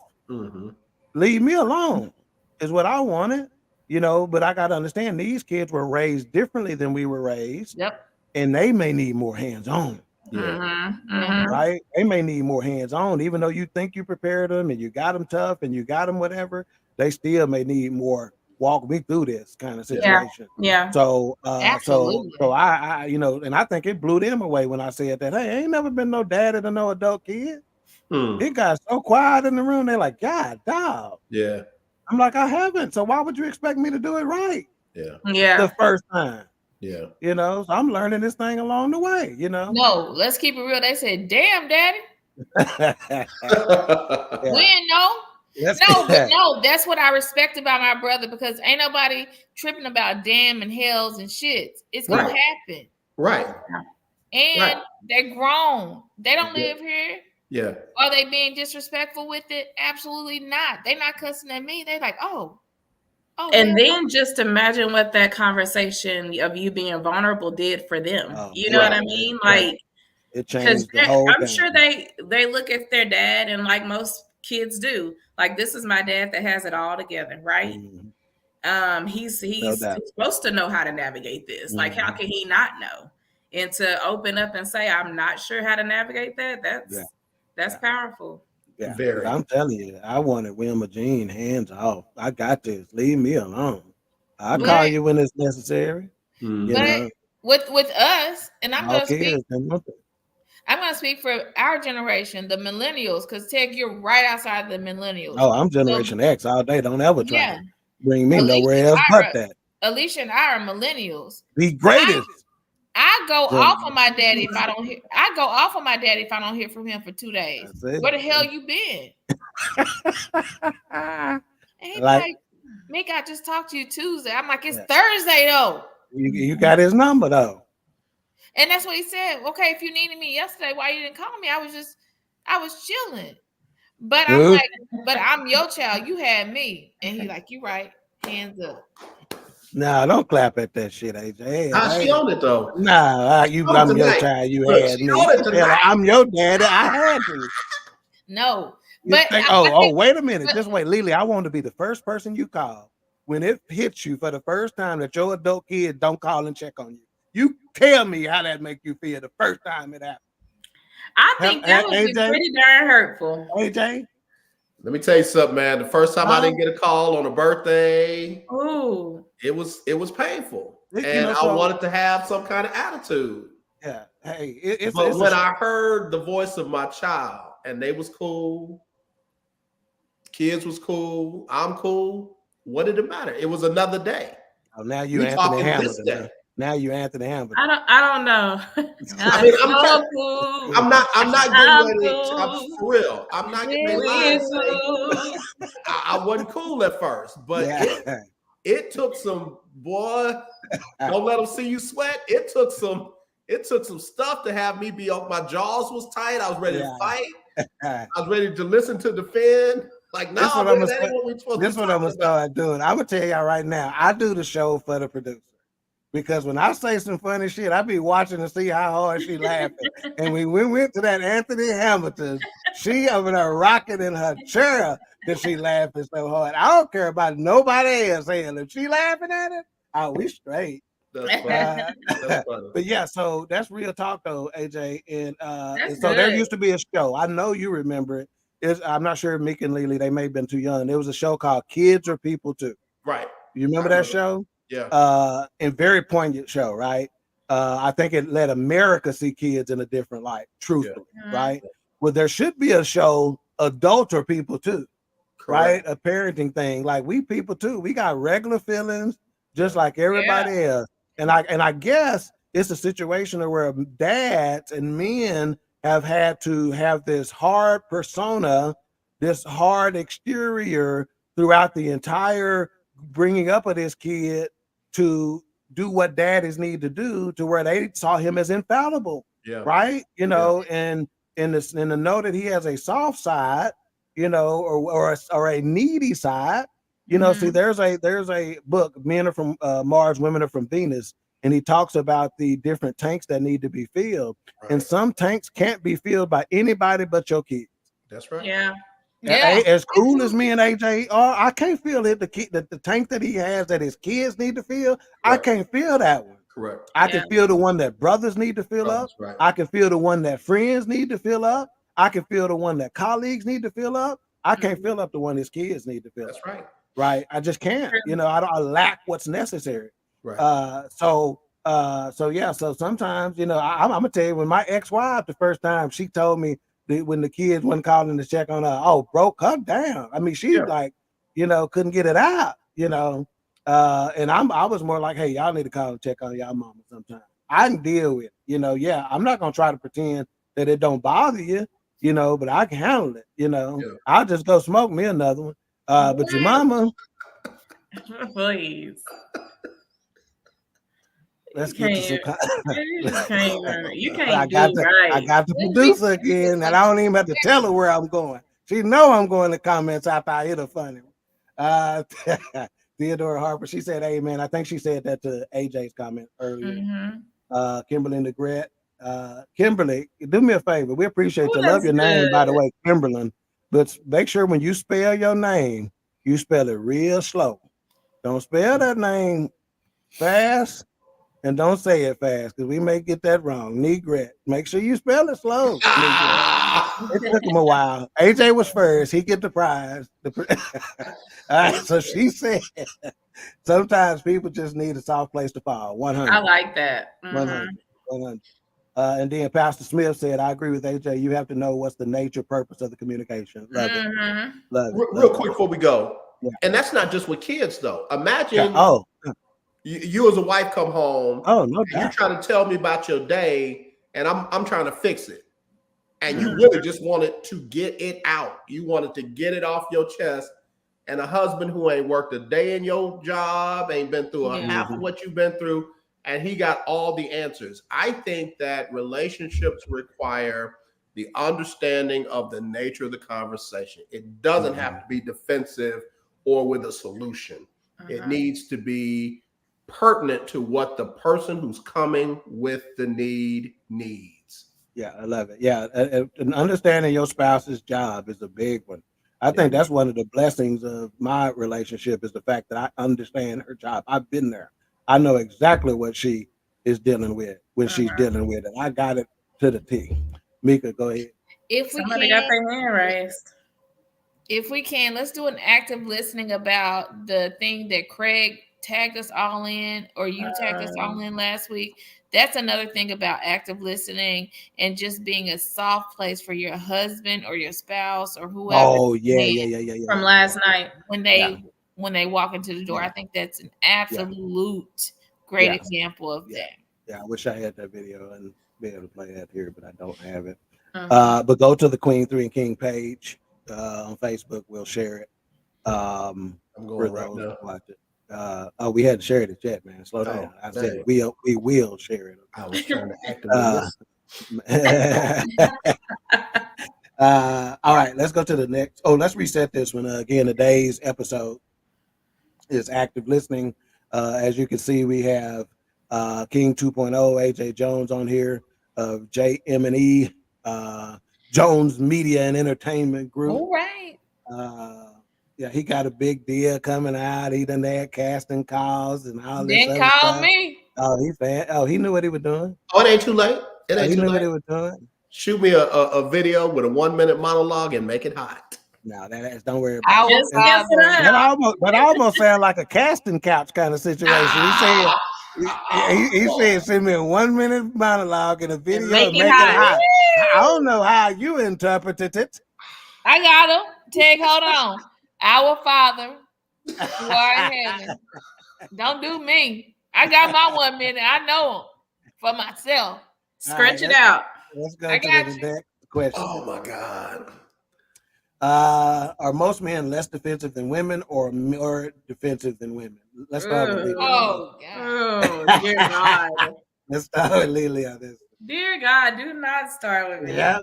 Leave me alone is what I wanted, but I got to understand these kids were raised differently than we were raised. Yep. And they may need more hands-on. Right? They may need more hands-on, even though you think you prepared them and you got them tough and you got them whatever, they still may need more walk me through this kind of situation. Yeah. So I and I think it blew them away when I said that, hey, ain't never been no daddy to no adult kid. It got so quiet in the room. They're like, God, dog. Yeah. I'm like, I haven't. So why would you expect me to do it right? Yeah. The first time. Yeah. So I'm learning this thing along the way, No, let's keep it real. They said, damn, daddy. We didn't know. No, that's what I respect about my brother, because ain't nobody tripping about damn and hells and shits. It's gonna happen. Right. And they're grown. They don't live here. Yeah. Are they being disrespectful with it? Absolutely not. They're not cussing at me. They're like, oh. And then just imagine what that conversation of you being vulnerable did for them. You know what I mean? Like, it changed the whole I'm thing. sure they look at their dad, and like most kids do, like, this is my dad that has it all together, right? He's supposed to know how to navigate this. Like, how can he not know? And to open up and say, I'm not sure how to navigate that, that's powerful. Yeah, I'm telling you, I wanted Wilma Jean hands off. I got this. Leave me alone. I'll call you when it's necessary. But with us, and I'm gonna speak for our generation, the millennials, because Ted, you're right outside the millennials. Oh, I'm Generation X all day. Don't ever try to bring me nowhere else but that. Alicia and I are millennials. The greatest. I go off on my daddy if I don't hear. I go off on my daddy if I don't hear from him for 2 days. Where the hell you been? And he's like, Mick, I just talked to you Tuesday. I'm like, it's Thursday though. You got his number though. And that's what he said. Okay, if you needed me yesterday, why you didn't call me? I was chilling. But I'm like, but I'm your child. You had me. And he's like, you right. Hands up. Nah, don't clap at that shit, AJ. She on it though. Nah, I'm your child. You had me. I'm your daddy. I had you. No, but wait a minute. Just wait, Lily. I want to be the first person you call when it hits you for the first time that your adult kid don't call and check on you. You tell me how that make you feel the first time it happened. I think that would be pretty darn hurtful. AJ. Let me tell you something, man. The first time I didn't get a call on a birthday, it was painful, and I wanted to have some kind of attitude. Yeah, but when I heard the voice of my child, and they was cool, kids was cool, I'm cool. What did it matter? It was another day. Oh, now you Anthony Hamilton. Now you Anthony Hamilton. I don't know. I mean, I'm not getting ready. I'm for real. I'm not getting ready to lie and say I wasn't cool at first, but it took some boy. Don't let them see you sweat. It took some stuff to have me be off. My jaws was tight. I was ready to fight. I was ready to listen to defend. Like, no, that ain't what we supposed to. This is what I'm gonna start doing. I'm gonna tell y'all right now. I do the show for the producer. Because when I say some funny shit, I be watching to see how hard she laughing. And when we went to that Anthony Hamilton, she over there rocking in her chair because she laughing so hard. I don't care about nobody else saying if she laughing at it, we straight. That's funny. That's funny. But yeah, so that's real talk though, AJ. And so there used to be a show. I know you remember it. I'm not sure if Meek and Lily, they may have been too young. There was a show called Kids Are People Too. Right. You remember that show? Yeah. And very poignant show, right? I think it let America see kids in a different light, truthfully, right? Well, there should be a show, Adults Are People Too, right? A parenting thing. Like, we people too. We got regular feelings just like everybody else. And I guess it's a situation where dads and men have had to have this hard persona, this hard exterior throughout the entire bringing up of this kid to do what daddies need to do, to where they saw him as infallible, right? You know, and in the know that he has a soft side, you know, or a needy side, you know. See, there's a book, Men Are From Mars, Women Are From Venus, and he talks about the different tanks that need to be filled, and some tanks can't be filled by anybody but your kids. That's right. Yeah. As cool as me and AJ are, I can't feel it. The tank that he has that his kids need to fill, I can't feel that one. Correct. I can feel the one that brothers need to fill up. Right. I can feel the one that friends need to fill up. I can feel the one that colleagues need to fill up. I can't fill up the one his kids need to fill up. That's right. Right. I just can't. You know, I lack what's necessary. Right. So sometimes, you know, I'm gonna tell you, when my ex-wife, the first time she told me, when the kids wasn't calling to check on her, oh, broke her down. I mean, she like, you know, couldn't get it out, you know. And I was more like, hey, y'all need to call and check on y'all mama sometime. I can deal with it, you know. Yeah, I'm not gonna try to pretend that it don't bother you, you know, but I can handle it, you know. I'll just go smoke me another one. But your mama, please. Let's get to some. You can't I got the producer again, and I don't even have to tell her where I'm going. She know I'm going to comments after I hit a funny one. Theodora Harper, she said, "Hey man," I think she said that to AJ's comment earlier. Kimberly Negret, Kimberly, do me a favor. We appreciate you. Love your name, by the way, Kimberly. But make sure when you spell your name, you spell it real slow. Don't spell that name fast. And don't say it fast, because we may get that wrong. Negret. Make sure you spell it slow. It took him a while. AJ was first. He get the prize. So she said, sometimes people just need a soft place to fall. 100. I like that. 100. And then Pastor Smith said, I agree with AJ. You have to know what's the nature, purpose of the communication. Love it. Love it. Real quick before we go. Yeah. And that's not just with kids, though. Imagine you as a wife come home. Oh, no doubt. You're trying to tell me about your day, and I'm trying to fix it. And you really just wanted to get it out. You wanted to get it off your chest. And a husband who ain't worked a day in your job, ain't been through half of what you've been through, and he got all the answers. I think that relationships require the understanding of the nature of the conversation. It doesn't have to be defensive or with a solution. It needs to be pertinent to what the person who's coming with the need needs. Yeah, I love it. Yeah, and understanding your spouse's job is a big one. I think that's one of the blessings of my relationship, is the fact that I understand her job. I've been there. I know exactly what she is dealing with when she's dealing with it. I got it to the T. Mika, go ahead. Somebody got their hand raised. If we can, let's do an active listening about the thing that Craig tagged us all in, or you tagged us all in last week. That's another thing about active listening and just being a soft place for your husband or your spouse or whoever. Oh, yeah. From last night when they walk into the door. I think that's an absolute great example of that. Yeah, I wish I had that video and be able to play that here, but I don't have it. But go to the Queen3 King page on Facebook. We'll share it. I'm going for right those now. who watch it. We hadn't shared it yet, man. Slow down. I said we will share it. I was trying to activate all right, let's go to the next. Oh, let's reset this one. Again, today's episode is active listening. As you can see, we have King 2.0, AJ Jones on here, of JM&E, Jones Media and Entertainment Group. All right. Yeah, he got a big deal coming out. He done had casting calls and all this Didn't other call stuff. me. Oh, he knew what he was doing. Oh, it ain't too late. It ain't he too knew late. what he was doing. Shoot me a video with a 1-minute monologue and make it hot. No, don't worry about it. That almost sound like a casting couch kind of situation. He said, send me a 1-minute monologue and a video and make it hot. I don't know how you interpreted it. I got him. Tig, hold on. Our Father, who art in heaven. Don't do me. I got my 1 minute. I know him for myself. Stretch it out. Let's go to the next question. Oh my God. Are most men less defensive than women or more defensive than women? Let's start with Lily. Oh, God. Oh, dear God. Let's start with Lily on this. Dear God, do not start with me. Yeah.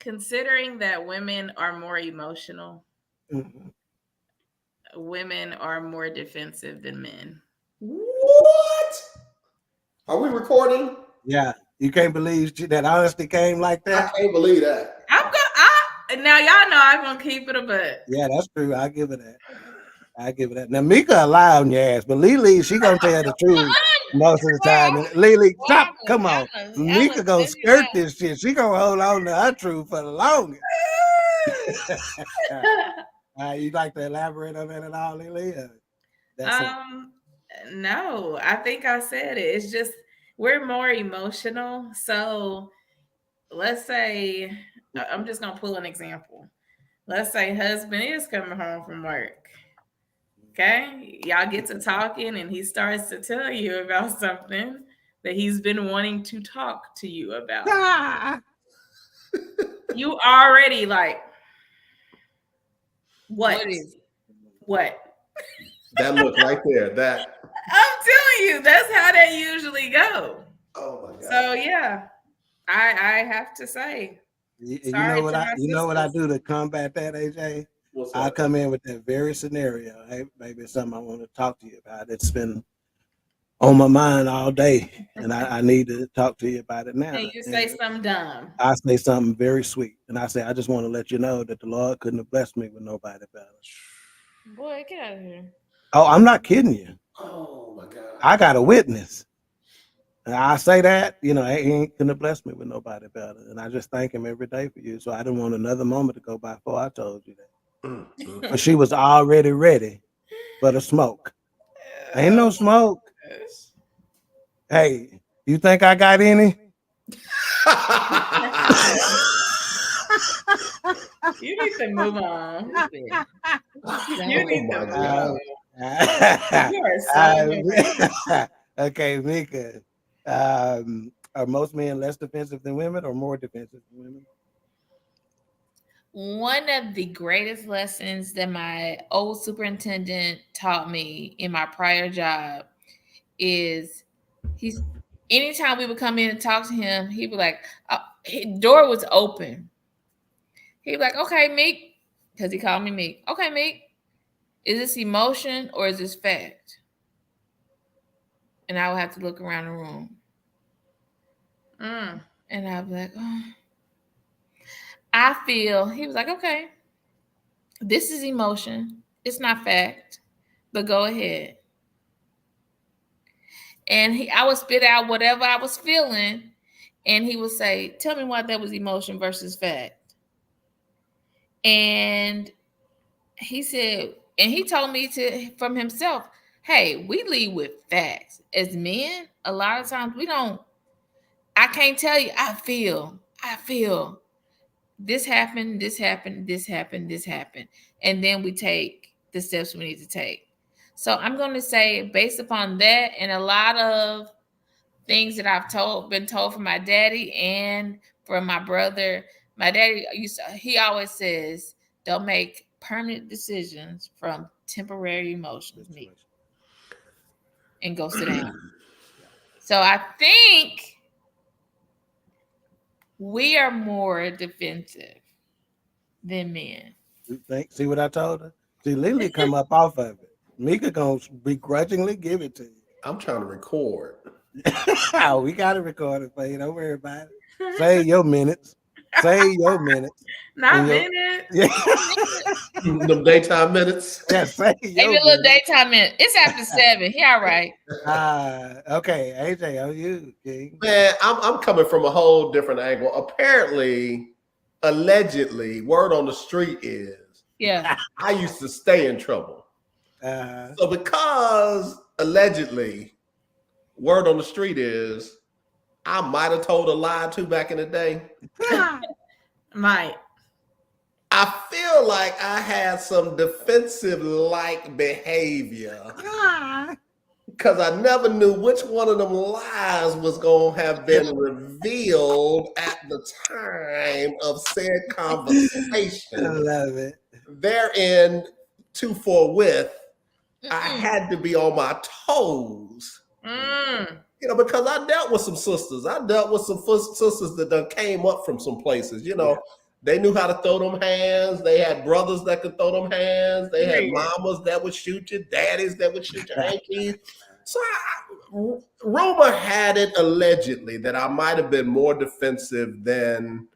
Considering that women are more emotional, women are more defensive than men. What? Are we recording? Yeah. You can't believe that honesty came like that? I can't believe that. Now y'all know I'm gonna keep it a butt. Yeah, that's true. I give it that. Now Mika allowed on your ass, but Lily, she gonna tell the truth most of the time. And Lily, stop! Come on, Mika gonna skirt this shit. She gonna hold on to her truth for the longest. You like to elaborate on that at all, Lily? No, I think I said it. It's just we're more emotional. So let's say I'm just gonna pull an example. Let's say husband is coming home from work. Okay, y'all get to talking and he starts to tell you about something that he's been wanting to talk to you about. You already like, what? What? That look right there. That I'm telling you, that's how they usually go. Oh my God. So yeah, I have to say. You know what I do to combat that, AJ? I come in with that very scenario. Hey, maybe it's something I want to talk to you about. It's been on my mind all day, and I need to talk to you about it now. And you say something dumb. I say something very sweet, and I say, I just want to let you know that the Lord couldn't have blessed me with nobody better. Boy, get out of here. Oh, I'm not kidding you. Oh my God. I got a witness. And I say that, he ain't couldn't have blessed me with nobody better. And I just thank him every day for you. So I didn't want another moment to go by before I told you that. But she was already ready for the smoke. Ain't no smoke. Hey, you think I got any? You need to move on. You need to move on. You are so okay, Mika. Are most men less defensive than women or more defensive than women? One of the greatest lessons that my old superintendent taught me in my prior job is anytime we would come in and talk to him, he'd be like, his door was open. He'd be like, okay, Meek, because he called me Meek. Okay, Meek, is this emotion or is this fact? And I would have to look around the room. And I'd be like, oh. I feel, he was like, okay, this is emotion. It's not fact, but go ahead. And I would spit out whatever I was feeling, and he would say, tell me why that was emotion versus fact. And he said, and he told me from himself, hey, we lead with facts. As men, a lot of times I can't tell you, I feel this happened, this happened, this happened, this happened. And then we take the steps we need to take. So I'm going to say, based upon that and a lot of things that I've been told from my daddy and from my brother, my daddy he always says, don't make permanent decisions from temporary emotions, and go sit down. So I think we are more defensive than men. See what I told her? See, Lily come up off of it. Mika gonna begrudgingly give it to you. I'm trying to record. Oh, we gotta record it for you. Don't worry about it. Say your minutes. Say your minutes. Not minutes. Yeah. The daytime minutes. Yeah, say Maybe a little daytime minute. It's after 7. He all right. Okay, AJ, how you, King? Man, I'm coming from a whole different angle. Apparently, allegedly, word on the street is, I used to stay in trouble. So because allegedly, word on the street is, I might have told a lie too back in the day. Might. I feel like I had some defensive-like behavior because I never knew which one of them lies was going to have been revealed at the time of said conversation. I love it. Therein, to forthwith, I had to be on my toes. You know, because I dealt with some sisters. I dealt with some sisters that done came up from some places, you know. They knew how to throw them hands. They had brothers that could throw them hands. They had mamas that would shoot you, daddies that would shoot your hankies. So rumor had it allegedly that I might have been more defensive than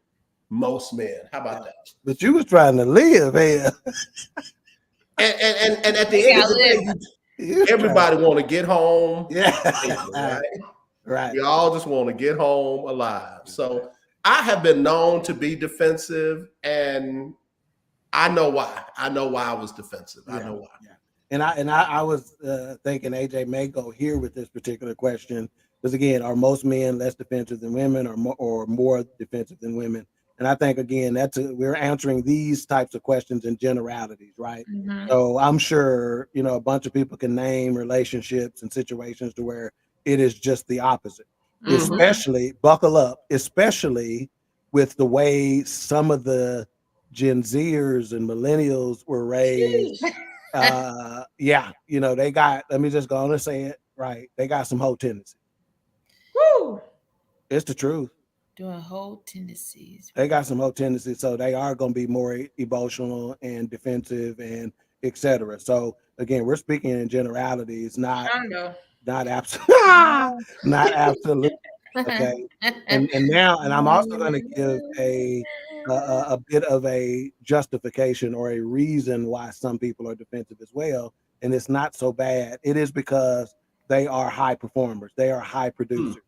most men. How about that? But you was trying to live here. And at the end of the day, everybody want to get home. Yeah. Right. We all just want to get home alive. So I have been known to be defensive, and I know why. I know why I was defensive. I know why. Yeah. And I was thinking AJ may go here with this particular question, because again, are most men less defensive than women, or more defensive than women? And I think again we're answering these types of questions in generalities, right? So I'm sure a bunch of people can name relationships and situations to where it is just the opposite. Especially, buckle up, especially with the way some of the Gen Zers and millennials were raised. They got, let me just go on and say it, right? They got some whole tendencies. Woo! It's the truth. Doing whole tendencies. They got some whole tendencies, so they are going to be more emotional and defensive and etc. So again, we're speaking in generalities, not absolutely. Not absolutely. Okay. And I'm also going to give a bit of a justification or a reason why some people are defensive as well. And it's not so bad. It is because they are high performers. They are high producers.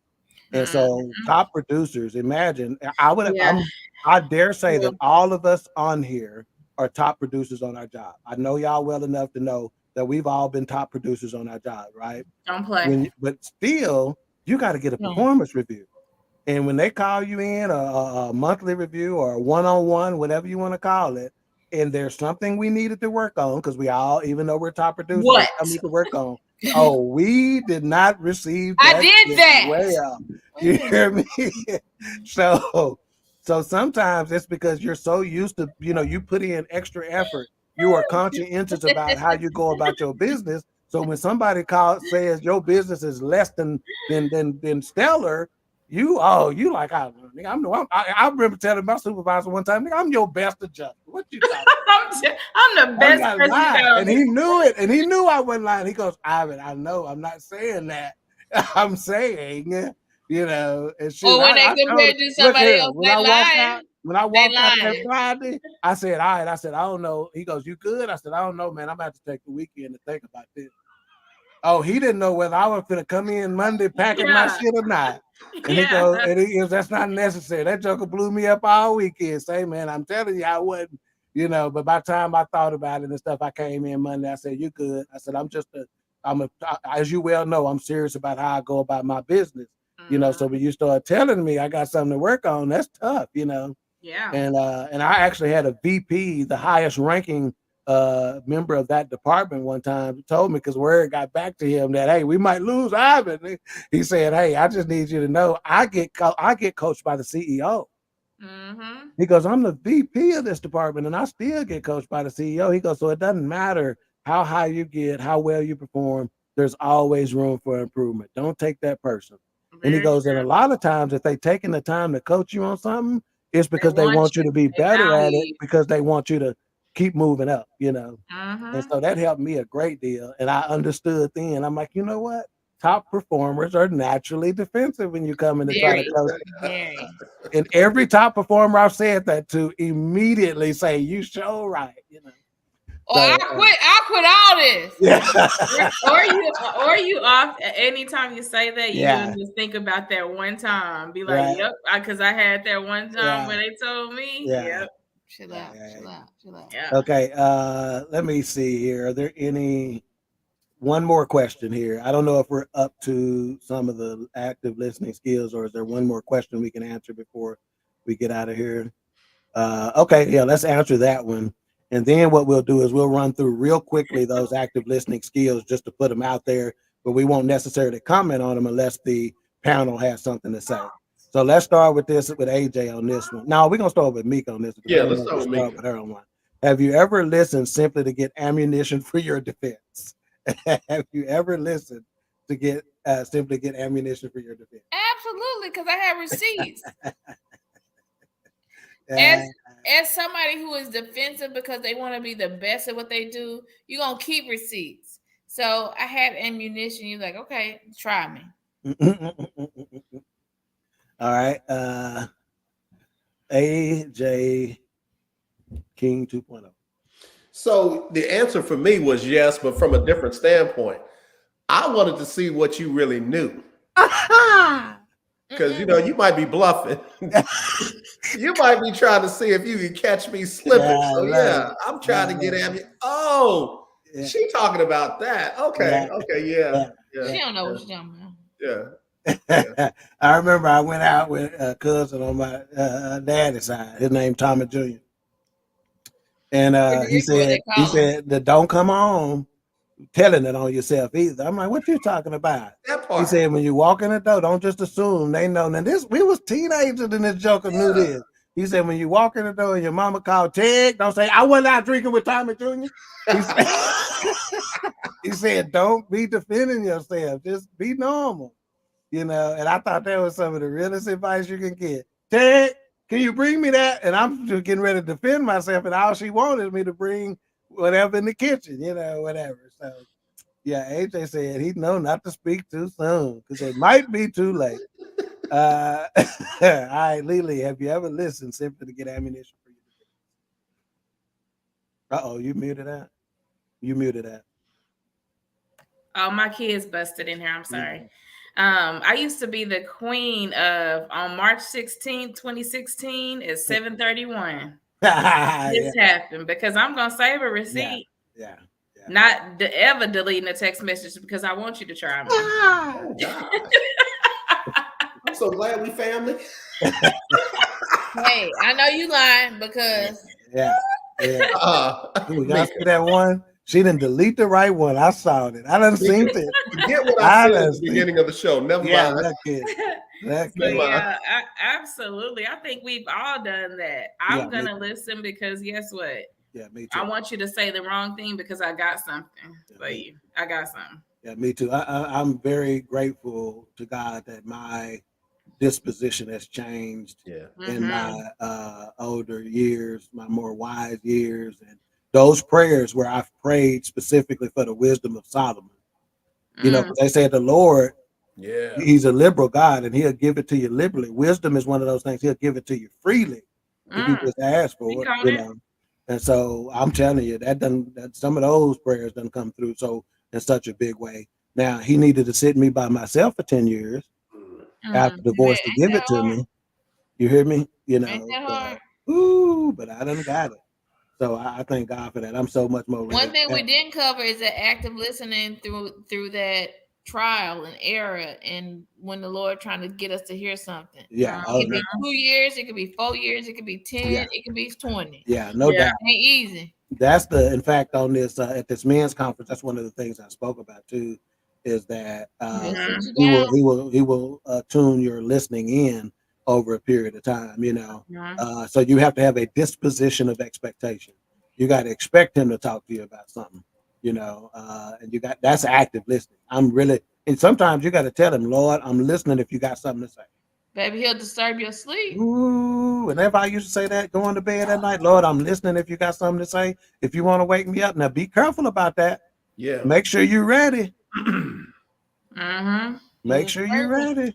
And so top producers, imagine, I dare say that all of us on here are top producers on our job. I know y'all well enough to know that we've all been top producers on our job, right? Don't play. But still, you got to get a performance review. And when they call you in a monthly review or a one-on-one, whatever you want to call it, and there's something we needed to work on, because we all, even though we're top producers, we need to work on. Oh, we did not receive that. I did that. Well, you hear me? So sometimes it's because you're so used to, you put in extra effort. You are conscientious about how you go about your business. So when somebody says your business is less than stellar, you like, I remember telling my supervisor one time, I'm your best adjuster. What you talking about? I'm the best person. And he knew it. And he knew I wasn't lying. He goes, Ivan, I know. I'm not saying that. I'm saying, and shoot, when they compared to somebody else, they lied. When I walked out that Friday, I said, all right. I said, I don't know. He goes, you good? I said, I don't know, man. I'm about to take the weekend to think about this. Oh, he didn't know whether I was going to come in Monday packing my shit or not. And he goes, that's not necessary. That joker blew me up all weekend. Say, man, I'm telling you, I wasn't, but by the time I thought about it and stuff, I came in Monday. I said, you good? I said, as you well know, I'm serious about how I go about my business. So when you start telling me I got something to work on, that's tough, Yeah. And I actually had a VP, the highest ranking member of that department one time told me, because word got back to him that, hey, we might lose Ivan. He said, hey, I just need you to know I get coached by the CEO. Mm-hmm. He goes, I'm the VP of this department and I still get coached by the CEO. He goes, so it doesn't matter how high you get, how well you perform, there's always room for improvement. Don't take that personal. And he goes, and a lot of times if they taking the time to coach you on something, it's because they want you to be better at it, because they want you to keep moving up, you know. And so that helped me a great deal. And I understood then. I'm like, you know what? Top performers are naturally defensive when you come in to try to coach. And every top performer I've said that to immediately say, you show right, you know. I quit all this. Yeah. or you off anytime you say that, you just think about that one time. Be like, yep, because I had that one time where they told me. Yep. Chill out. Yeah. Okay. Let me see here. Are there one more question here? I don't know if we're up to some of the active listening skills, or is there one more question we can answer before we get out of here? Okay, yeah, let's answer that one. And then what we'll do is we'll run through real quickly those active listening skills just to put them out there, but we won't necessarily comment on them unless the panel has something to say. So let's start with AJ on this one. No, we're gonna start with Meek on this. Yeah, let's start with her on one. Have you ever listened simply to get ammunition for your defense? Have you ever listened to get simply get ammunition for your defense? Absolutely, because I have receipts. As somebody who is defensive because they want to be the best at what they do, you're gonna keep receipts. So I had ammunition. You're like, okay, try me. All right. AJ King 2.0. So the answer for me was yes, but from a different standpoint. I wanted to see what you really knew. Because, you know, you might be bluffing. You might be trying to see if you can catch me slipping. I'm trying to get at me. Oh, she talking about that. Okay. She don't know what she's talking about. Yeah. I remember I went out with a cousin on my daddy's side. His name Thomas Jr. And he said that don't come home telling it on yourself either. I'm like, what you talking about? He said, when you walk in the door, don't just assume they know. Now we was teenagers and this joker knew this. He said, when you walk in the door and your mama called Ted, don't say, I went out drinking with Tommy Jr. He said, don't be defending yourself. Just be normal. You know, and I thought that was some of the realest advice you can get. Ted, can you bring me that? And I'm just getting ready to defend myself, and all she wanted me to bring whatever in the kitchen, you know, whatever. So, yeah, AJ said he know not to speak too soon because it might be too late. All right, Lily, have you ever listened simply to get ammunition for you? You muted that. You muted that. Oh, my kids busted in here. I'm sorry. I used to be the queen of on March 16th, 2016 at 7:31. This happened because I'm gonna save a receipt. Yeah. Not ever deleting a text message because I want you to try me. Oh, God. I'm so glad we family. Hey, I know you lying because we got to see that one. She didn't delete the right one. I saw it. I done seen it. Forget what I said at the beginning of the show. Never mind. Absolutely. I think we've all done that. I'm gonna listen because guess what? Yeah, me too. I want you to say the wrong thing because I got something for you. I got something. Yeah, me too. I'm very grateful to God that my disposition has changed in my older years, my more wise years, and those prayers where I've prayed specifically for the wisdom of Solomon. You know, because they said the Lord, he's a liberal God and he'll give it to you liberally. Wisdom is one of those things, he'll give it to you freely if you just ask for it, you know. And so I'm telling you, that some of those prayers done come through so in such a big way. Now he needed to sit me by myself for 10 years after divorce to give it to me. You hear me? You know, but I done got it. So I thank God for that. I'm so much more. One thing we didn't cover is the active listening through that trial and error, and when the Lord trying to get us to hear something. Yeah, it could be 2 years, it could be 4 years, it could be 10, it could be 20. Yeah, no doubt. It ain't easy. in fact, on this at this men's conference, that's one of the things I spoke about too, is that he will tune your listening in over a period of time, so you have to have a disposition of expectation. You got to expect him to talk to you about something, and that's active listening. And sometimes you got to tell him, Lord, I'm listening if you got something to say. Baby, he'll disturb your sleep. Ooh, whenever I used to say that, going to bed at night, Lord, I'm listening if you got something to say. If you want to wake me up, now be careful about that. Yeah. Make sure you're ready. Mm-hmm. Make sure you're ready.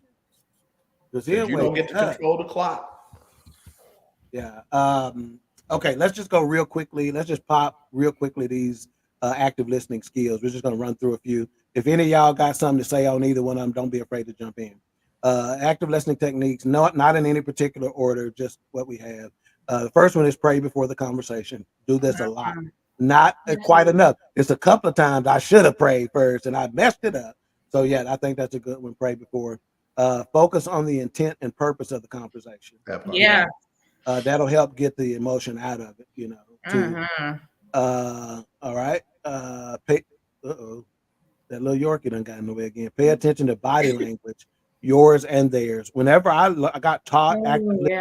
Because you don't get to control the clock. Yeah. Okay, let's just go real quickly. Let's just pop real quickly these active listening skills. We're just going to run through a few. If any of y'all got something to say on either one of them, don't be afraid to jump in. Active listening techniques, not in any particular order, just what we have. The first one is pray before the conversation. Do this a lot. Not quite enough. It's a couple of times I should have prayed first and I messed it up. So yeah, I think that's a good one. Pray before. Focus on the intent and purpose of the conversation. Yeah. That'll help get the emotion out of it, too. All right. That little Yorkie done got in the way again. Pay attention to body language, yours and theirs. Whenever I got taught actively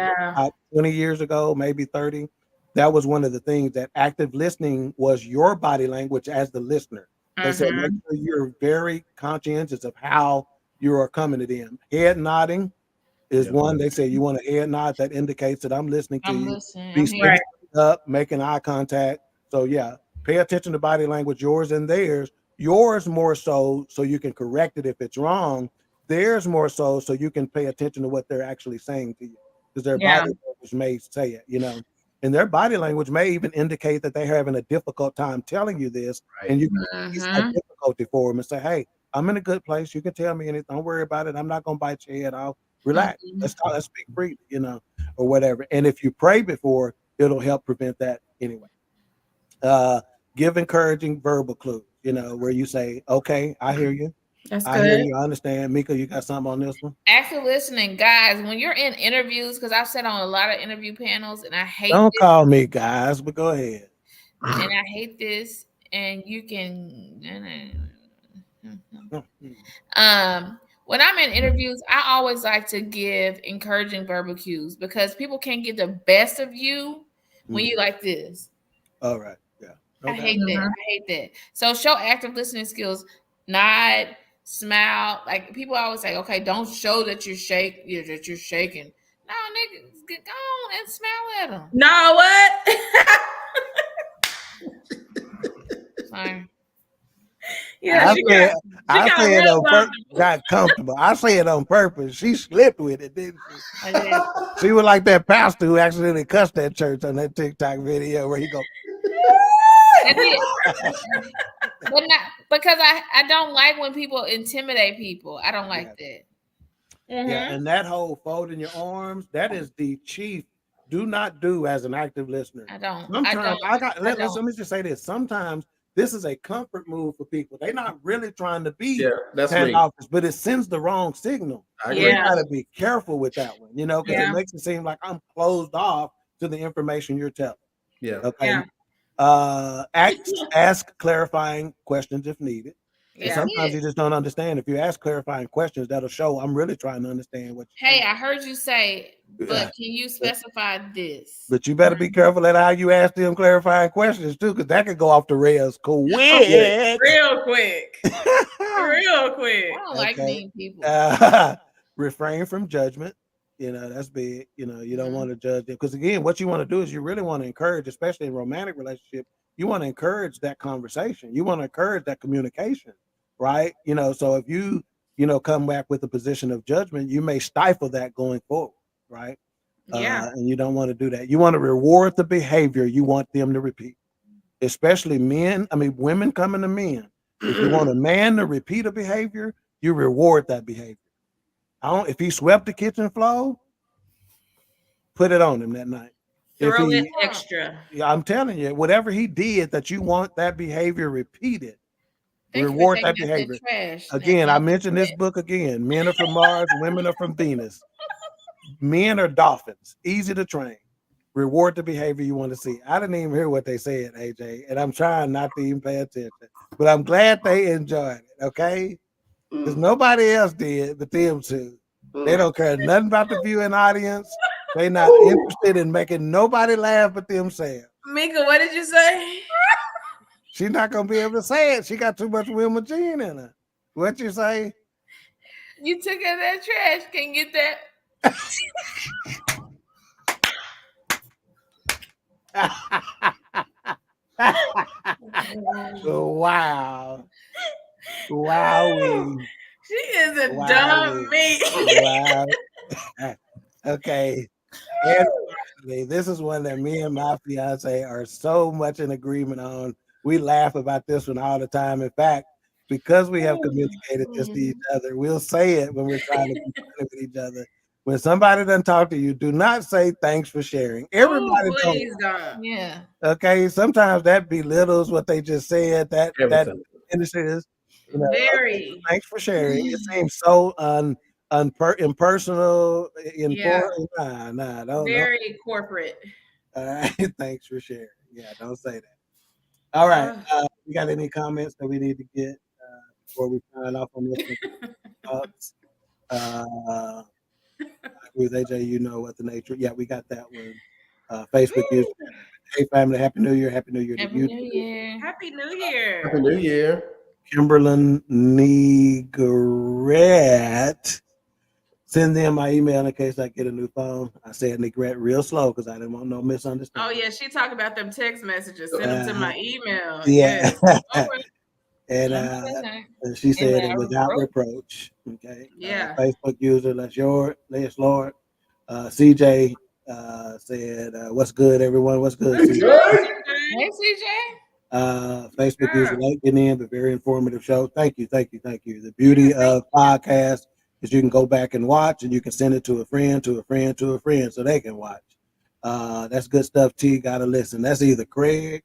20 years ago, maybe 30, that was one of the things that active listening was your body language as the listener. They said make sure you're very conscientious of how you are coming to them. Head nodding is one. They say you want a head nod that indicates that I'm listening to you. Be straight up, making eye contact. So yeah, pay attention to body language, yours and theirs. Yours more so you can correct it if it's wrong. Theirs more so you can pay attention to what they're actually saying to you, because their body language may say it, and their body language may even indicate that they're having a difficult time telling you this, and you can use that difficulty for them and say, hey, I'm in a good place. You can tell me anything. Don't worry about it. I'm not going to bite your head off. Relax. Let's talk. Let's speak freely, or whatever. And if you pray before, it'll help prevent that anyway. Give encouraging verbal clues, where you say, okay, I hear you. That's I hear you. I understand. Mika, you got something on this one? Active listening, guys, when you're in interviews, because I've sat on a lot of interview panels and I hate Don't call me guys, but go ahead. And I hate this, and you can when I'm in interviews, I always like to give encouraging verbal cues, because people can't get the best of you when you like this. All right. Yeah. Okay. I hate that. I hate that. So show active listening skills. Nod, smile. Like people always say, okay, don't show that you're shaking. No, niggas, get on and smile at them. No, what? Sorry. Yeah, I say it on purpose. Got comfortable. I say it on purpose. She slipped with it, didn't she? I did. She was like that pastor who accidentally cussed that church on that TikTok video where he goes. But not because I don't like when people intimidate people. I don't like that. Yeah, and that whole folding your arms, that is the chief do not do as an active listener. I don't. Sometimes let me just say this. Sometimes this is a comfort move for people. They're not really trying to be standoffish, but it sends the wrong signal. You gotta be careful with that one, because it makes it seem like I'm closed off to the information you're telling. Yeah. Okay. Ask clarifying questions if needed. And sometimes you just don't understand. If you ask clarifying questions, that'll show I'm really trying to understand what you're saying. I heard you say, but can you specify this? But you better be careful at how you ask them clarifying questions too, because that could go off the rails quick. Real quick. Real quick. I don't like mean people. Refrain from judgment. That's big. You don't want to judge them, because again, what you want to do is you really want to encourage, especially in romantic relationship, you want to encourage that conversation. You want to encourage that communication, right? So if you come back with a position of judgment, you may stifle that going forward, right? And you don't want to do that. You want to reward the behavior you want them to repeat, especially women coming to men. If you want a man to repeat a behavior, you reward that behavior. If he swept the kitchen floor, put it on him that night. Throw in extra. I'm telling you, whatever he did that you want that behavior repeated, reward that behavior. Again, I mentioned this book again. Men are from Mars, women are from Venus. Men are dolphins, easy to train. Reward the behavior you want to see. I didn't even hear what they said, AJ, and I'm trying not to even pay attention. But I'm glad they enjoyed it, okay? Because nobody else did but them two. They don't care nothing about the viewing audience. They're not interested in making nobody laugh but themselves. Mika, what did you say? She's not going to be able to say it. She got too much Wilma Jean in her. What you say? You took out that trash. Can you get that? Wow. Wowee. She is a dumb me. Wow. Okay. And this is one that me and my fiance are so much in agreement on. We laugh about this one all the time. In fact, because we have communicated this to each other, we'll say it when we're trying to be funny with each other. When somebody doesn't talk to you, do not say thanks for sharing. Everybody please don't. Yeah. Okay. Sometimes that belittles what they just said. That finishes. You know, very. Thanks for sharing. It seems so impersonal. Don't. Very corporate. All right. Thanks for sharing. Yeah, don't say that. All right. You got any comments that we need to get before we sign off on this? With AJ, you know what the nature. Yeah, we got that one. Facebook user. Hey family, Happy New Year. Happy New Year to you. Happy New Year. Happy New Year. Kimberlyn Negret. Send them my email in case I get a new phone. I said Negret real slow because I didn't want no misunderstanding. Oh yeah, she talked about them text messages. Send them to my email. Yeah. Yes. And she said it without reproach. Okay. Yeah. Facebook user, Les Lord. CJ said, "What's good, everyone? What's good?" Hey, CJ. Facebook user, late getting in, but very informative show. Thank you. The beauty of podcasts is you can go back and watch, and you can send it to a friend, so they can watch. That's good stuff. T, gotta listen. That's either Craig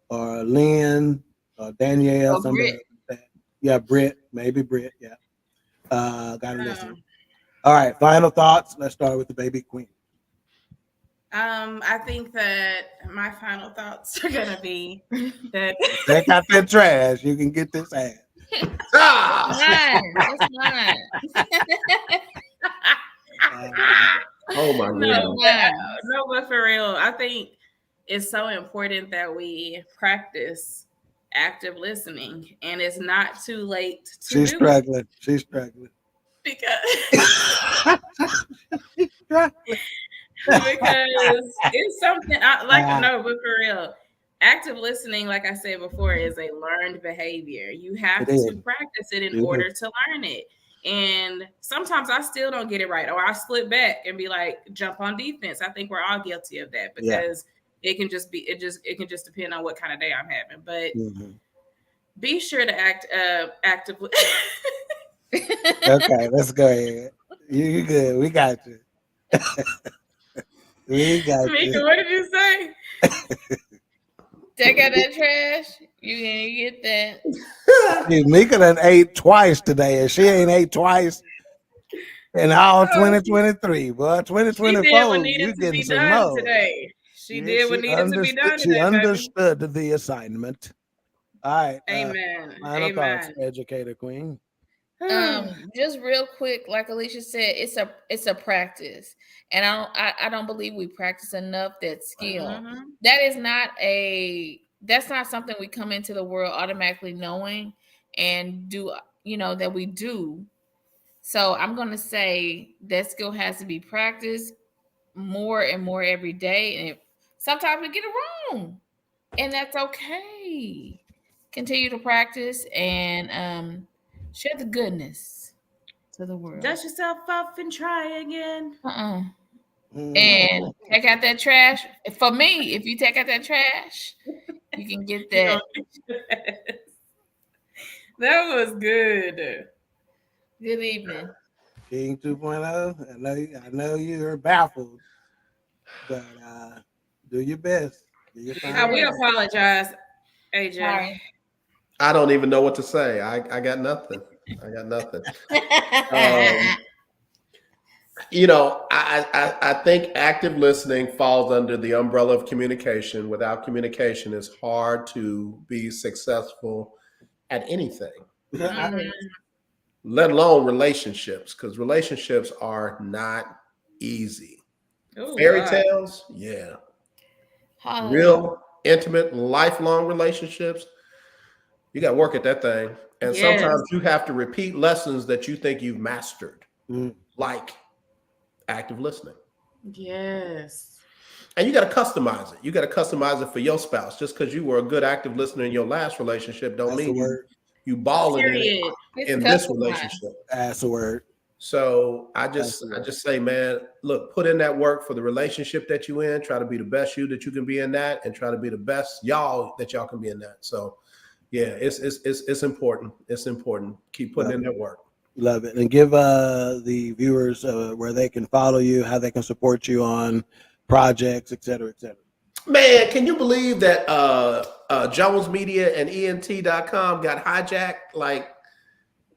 or Lynn or Danielle. Or somebody Britt. like that. Yeah, maybe Britt. Yeah, gotta listen. All right, final thoughts. Let's start with the baby queen. I think that my final thoughts are gonna be that Take out that trash. You can get this ass. It's mine. Oh my goodness. No, but for real, I think it's so important that we practice active listening, and it's not too late to She's struggling. She's struggling. Because She's struggling. because it's something but for real, active listening, like I said before, is a learned behavior. You have to practice it in order to learn it. And sometimes I still don't get it right, or I slip back and be like, jump on defense. I think we're all guilty of that because it can just depend on what kind of day I'm having. But be sure to act actively. Okay, let's go ahead. You good? We got you. We got Mika, you. what did you say? Take out that trash. You can get that. Dude, Mika done ate twice today, and she ain't ate twice in all 2023. Boy, 2024, you getting some more today. She did what needed to be done today. She understood the assignment. All right. Amen. Final thoughts, Educator Queen. Just real quick, like Alicia said, it's a practice, and I don't believe we practice enough that skill. That's not something we come into the world automatically knowing and do, that we do. So I'm going to say that skill has to be practiced more and more every day. And sometimes we get it wrong, and that's okay. Continue to practice and share the goodness to the world. Dust yourself off and try again. And take out that trash. For me, if you take out that trash, you can get that. That was good. Good evening. King 2.0. I know you are baffled, but do your best. I will apologize, AJ. Sorry. I don't even know what to say. I got nothing. You know, I think active listening falls under the umbrella of communication. Without communication, it's hard to be successful at anything, let alone relationships, because relationships are not easy. Ooh, Fairy wow. tales, yeah. Hallelujah. Real intimate, lifelong relationships, you got to work at that thing. And Yes. sometimes you have to repeat lessons that you think you've mastered, like active listening. Yes. And you got to customize it. You got to customize it for your spouse. Just because you were a good active listener in your last relationship don't mean you balling in it in this relationship. That's a word. So I just say, man, look, put in that work for the relationship that you in. Try to be the best you that you can be in that, and try to be the best y'all that y'all can be in that. So yeah, it's important. It's important. Keep putting in that work. Love it. And give the viewers where they can follow you, how they can support you on projects, et cetera, et cetera. Man, can you believe that Jones Media and ENT.com got hijacked? Like,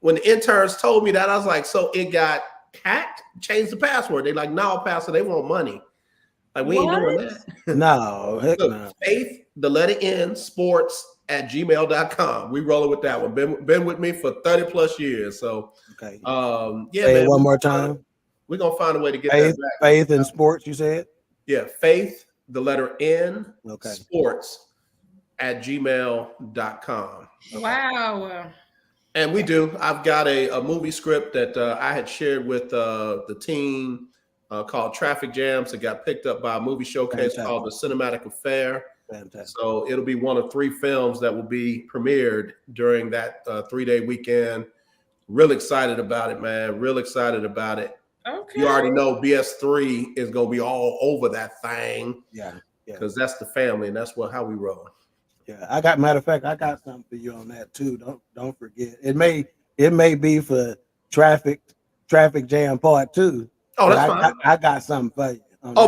when the interns told me that, I was like, so it got hacked? Change the password. They like, no, Pastor, they want money. Like, we ain't doing that. No, heck Look, no. Faith, the letter N, sports at gmail.com. We rolling with that one. Been with me for 30 plus years. So, okay. Yeah, say man, it one more time. We're going to find a way to get Faith, that back. Faith in sports, you said? Yeah, Faith, the letter N, okay. sports at gmail.com. Wow. And we do. I've got a movie script that I had shared with the team called Traffic Jams. It got picked up by a movie showcase called The Cinematic Affair. Fantastic. So it'll be one of 3 films that will be premiered during that 3-day weekend. Real excited about it, man. Real excited about it. Okay. You already know BS3 is going to be all over that thing. Yeah. Because that's the family, and that's how we roll. Yeah, matter of fact, I got something for you on that too. Don't forget. It may be for traffic jam part 2. Oh, that's fine. I got something for you.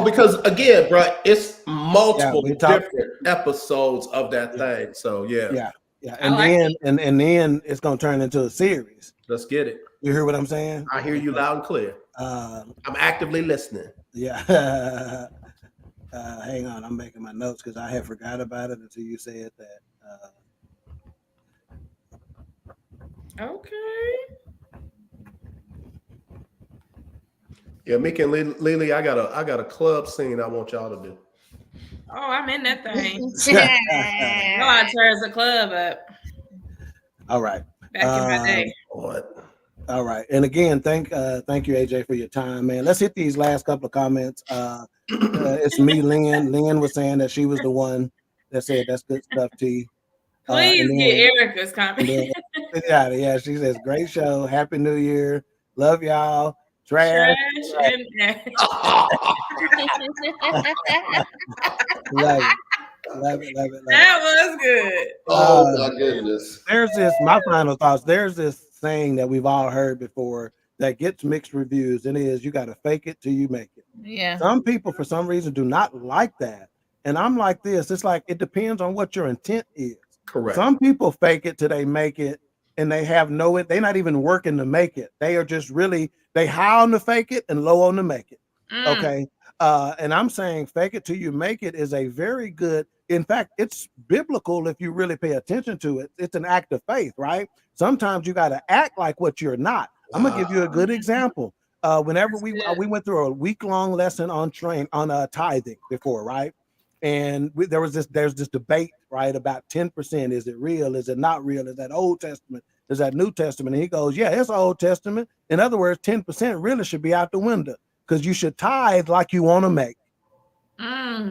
Because again, bro, it's multiple different episodes of that thing. So yeah. And then it's gonna turn into a series. Let's get it. You hear what I'm saying? I hear you loud and clear. I'm actively listening. Yeah. Hang on, I'm making my notes because I had forgot about it until you said that. Okay. Yeah, Mickey and Lily, I got a club scene I want y'all to do. Oh, I'm in that thing. No, I tears the club up. All right. Back in my day. All right. And again, thank you, AJ, for your time, man. Let's hit these last couple of comments. It's me, Lynn. Lynn was saying that she was the one that said that's good stuff, T. Please get Erica's comment. Yeah. She says, great show. Happy New Year. Love y'all. Trash and Love it. That was good. Oh my goodness. My final thoughts. There's this saying that we've all heard before that gets mixed reviews, and it is you got to fake it till you make it. Yeah. Some people, for some reason, do not like that. And I'm like this. It's like it depends on what your intent is. Correct. Some people fake it till they make it, and they have they're not even working to make it. They are just they high on the fake it and low on the make it. Okay. And I'm saying fake it till you make it is a very good, in fact, it's biblical if you really pay attention to it. It's an act of faith, right? Sometimes you got to act like what you're not. I'm gonna give you a good example. Whenever we went through a week-long lesson on tithing before, right? And there's this debate, right, about 10%. Is it real? Is it not real? Is that Old Testament? Is that New Testament? And he goes, yeah, it's Old Testament. In other words, 10% really should be out the window because you should tithe like you want to make.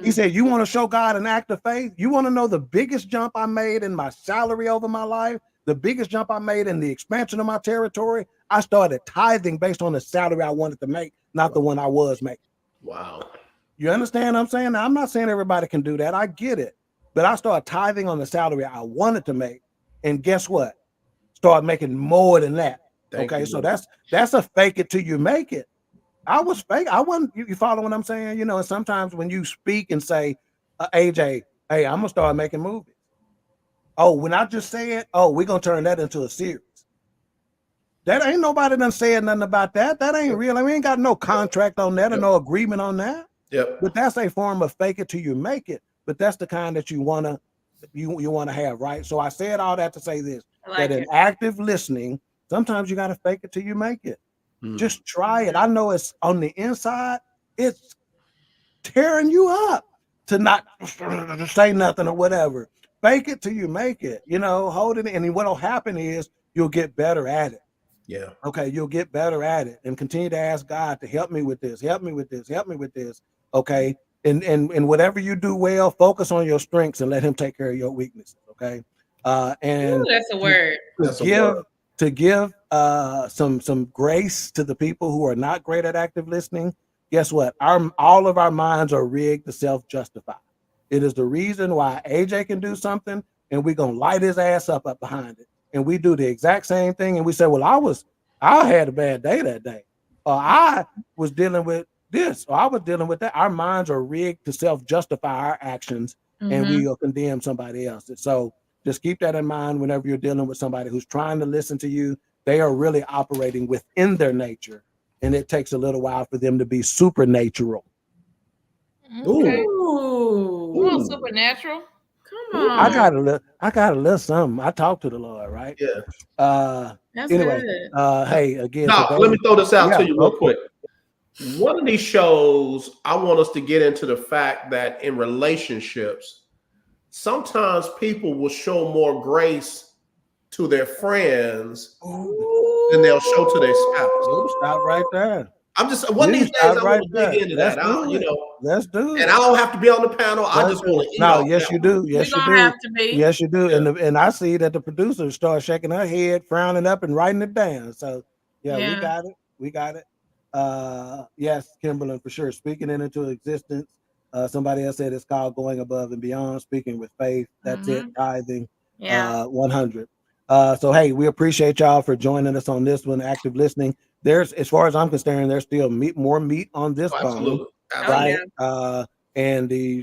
He said, you want to show God an act of faith? You want to know the biggest jump I made in my salary over my life? The biggest jump I made in the expansion of my territory? I started tithing based on the salary I wanted to make, not the one I was making. Wow. You understand what I'm saying? Now, I'm not saying everybody can do that. I get it. But I started tithing on the salary I wanted to make. And guess what? Start making more than that. So that's a fake it till you make it. I was fake. I wasn't, you follow what I'm saying? You know, and sometimes when you speak and say, AJ, hey, I'm going to start making movies. Oh, when I just say it, we're going to turn that into a series. That ain't nobody done said nothing about that. That ain't real. We ain't got no contract on that or no agreement on that. Yep. But that's a form of fake it till you make it. But that's the kind that you wanna have, right? So I said all that to say this: that in active listening, sometimes you gotta fake it till you make it. Just try it. I know it's on the inside, it's tearing you up to not say nothing or whatever. Fake it till you make it, hold it. And what'll happen is you'll get better at it. Yeah. Okay, you'll get better at it and continue to ask God to help me with this, help me with this, help me with this. Okay. And whatever you do well, focus on your strengths and let him take care of your weaknesses. Okay. And that's a word. To give some grace to the people who are not great at active listening. Guess what? All of our minds are rigged to self-justify. It is the reason why AJ can do something and we're gonna light his ass up behind it. And we do the exact same thing. And we say, well, I had a bad day that day. Or I was dealing with this, or I was dealing with that. Our minds are rigged to self-justify our actions and we will condemn somebody else. So just keep that in mind whenever you're dealing with somebody who's trying to listen to you. They are really operating within their nature. And it takes a little while for them to be supernatural. Okay. Ooh. Supernatural. Come on. I got a little something. I talk to the Lord, right? Yeah. That's anyway, good. hey, again. Now, today, let me throw this out to you real okay. quick. One of these shows, I want us to get into the fact that in relationships, sometimes people will show more grace to their friends than they'll show to their spouse. Stop right there. I'm just one of these days I want to dig into that. Let's do it. And I don't have to be on the panel. I just want to. No, yes, you do. Yes, you do. Have to be. Yes, you do. Yeah. And I see that the producer starts shaking her head, frowning up, and writing it down. So yeah. We got it. We got it. Yes, Kimberly, for sure. Speaking it into existence. Somebody else said it's called going above and beyond. Speaking with faith. That's it. Tithing. 100. So hey, we appreciate y'all for joining us on this one. Active listening. There's, as far as I'm concerned, there's still more meat on this bone, right? And the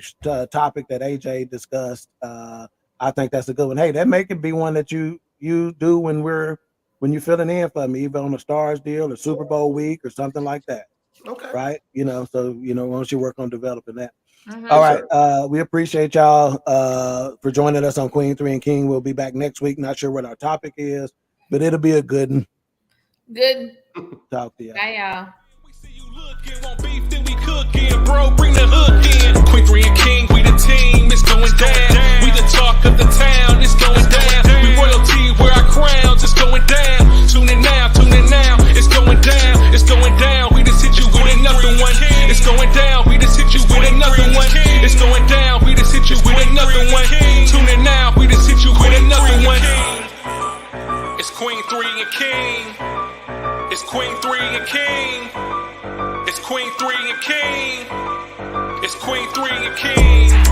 topic that AJ discussed, I think that's a good one. Hey, that may be one that you do when you're filling in for me, either on a Stars deal or Super Bowl week or something like that. Okay. Right? So once you work on developing that. All right. We appreciate y'all for joining us on Queen3 King. We'll be back next week. Not sure what our topic is, but it'll be a good one. Good. Talk to y'all. Bye, y'all. We see you looking, want beef, then we cooking, bro. Bring the hook in. Queen3 King, we the team. It's going down. We the talk of the town. It's going down. We royalty, wear our crowns. It's going down. Tune in now. It's going down. It's going down. We just hit you with another one. It's going down. We just hit you with another one. It's going down. We just hit you with another one. Tune in now. We just hit you with another one. It's Queen3 and King. It's Queen3 and King. It's Queen3 and King. It's Queen3 and King.